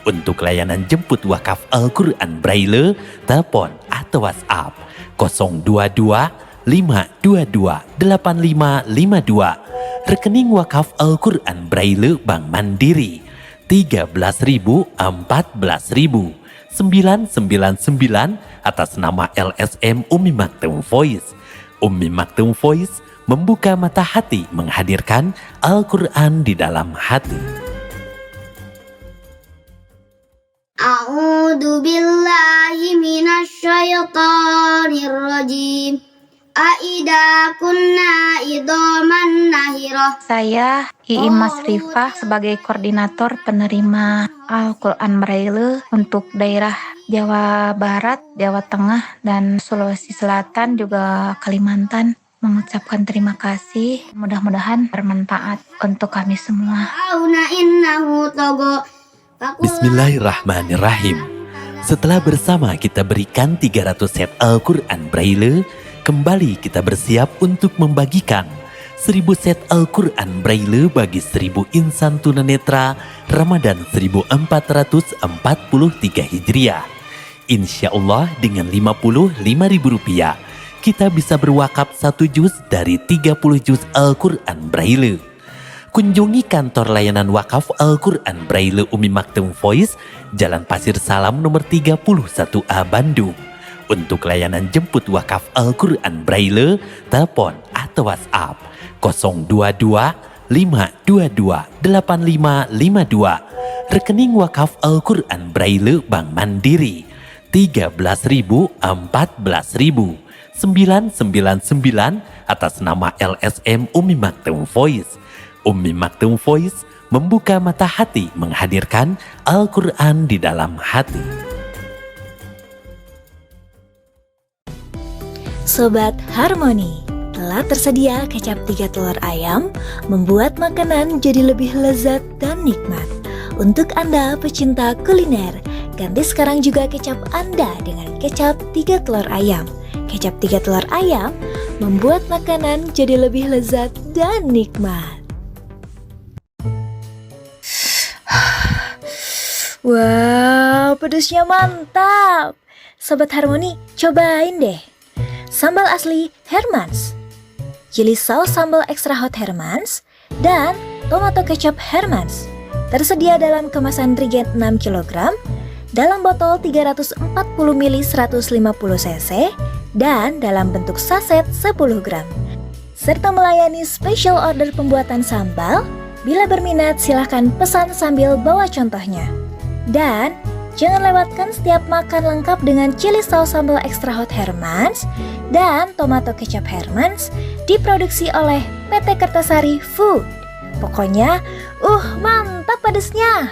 Untuk layanan jemput wakaf Al-Quran Braille, telepon atau WhatsApp 022 522 8552. Rekening wakaf Al-Quran Braille Bank Mandiri 13.000 14.000 999 atas nama LSM Umi Maktum Voice. Umi Maktum Voice membuka mata hati menghadirkan Al-Quran di dalam hati. A'udzu billahi minasyaitonir rajim. Aida kunna idoman nahirah. Saya Ii Masrifah sebagai koordinator penerima Al-Quran Braille untuk daerah Jawa Barat, Jawa Tengah, dan Sulawesi Selatan juga Kalimantan. Mengucapkan terima kasih, mudah-mudahan bermanfaat untuk kami semua. Bismillahirrahmanirrahim. Setelah bersama kita berikan 300 set Al-Quran Braille, kembali kita bersiap untuk membagikan 1000 set Al-Quran Braille bagi 1000 insan tunanetra Ramadan 1443 Hijriah. Insya Allah dengan Rp55.000 kita bisa berwakaf 1 juz dari 30 juz Al-Quran Braille. Kunjungi kantor layanan wakaf Al-Quran Braille Umi Maktum Voice, Jalan Pasir Salam nomor 31A Bandung. Untuk layanan jemput wakaf Al-Quran Braille, telepon atau WhatsApp 022 522 8552. Rekening wakaf Al-Quran Braille Bank Mandiri 13.000 14.000 999 atas nama LSM Umi Maktum Voice. Umi Maktum Voice membuka mata hati menghadirkan Al-Quran di dalam hati. Sobat Harmoni, telah tersedia kecap 3 telur ayam, membuat makanan jadi lebih lezat dan nikmat. Untuk Anda pecinta kuliner, ganti sekarang juga kecap Anda dengan kecap 3 telur ayam. Kecap 3 telur ayam membuat makanan jadi lebih lezat dan nikmat. Wow, pedasnya mantap. Sobat Harmoni, cobain deh. Sambal asli Hermans, chili sauce sambal extra hot Hermans, dan tomato kecap Hermans. Tersedia dalam kemasan Regen 6 kg, dalam botol 340 ml 150 cc, dan dalam bentuk saset 10 gram. Serta melayani special order pembuatan sambal. Bila berminat silahkan pesan sambil bawa contohnya. Dan jangan lewatkan setiap makan lengkap dengan chili sauce sambal extra hot Hermans dan tomato kecap Hermans, diproduksi oleh PT Kertasari Food. Pokoknya, mantap pedesnya.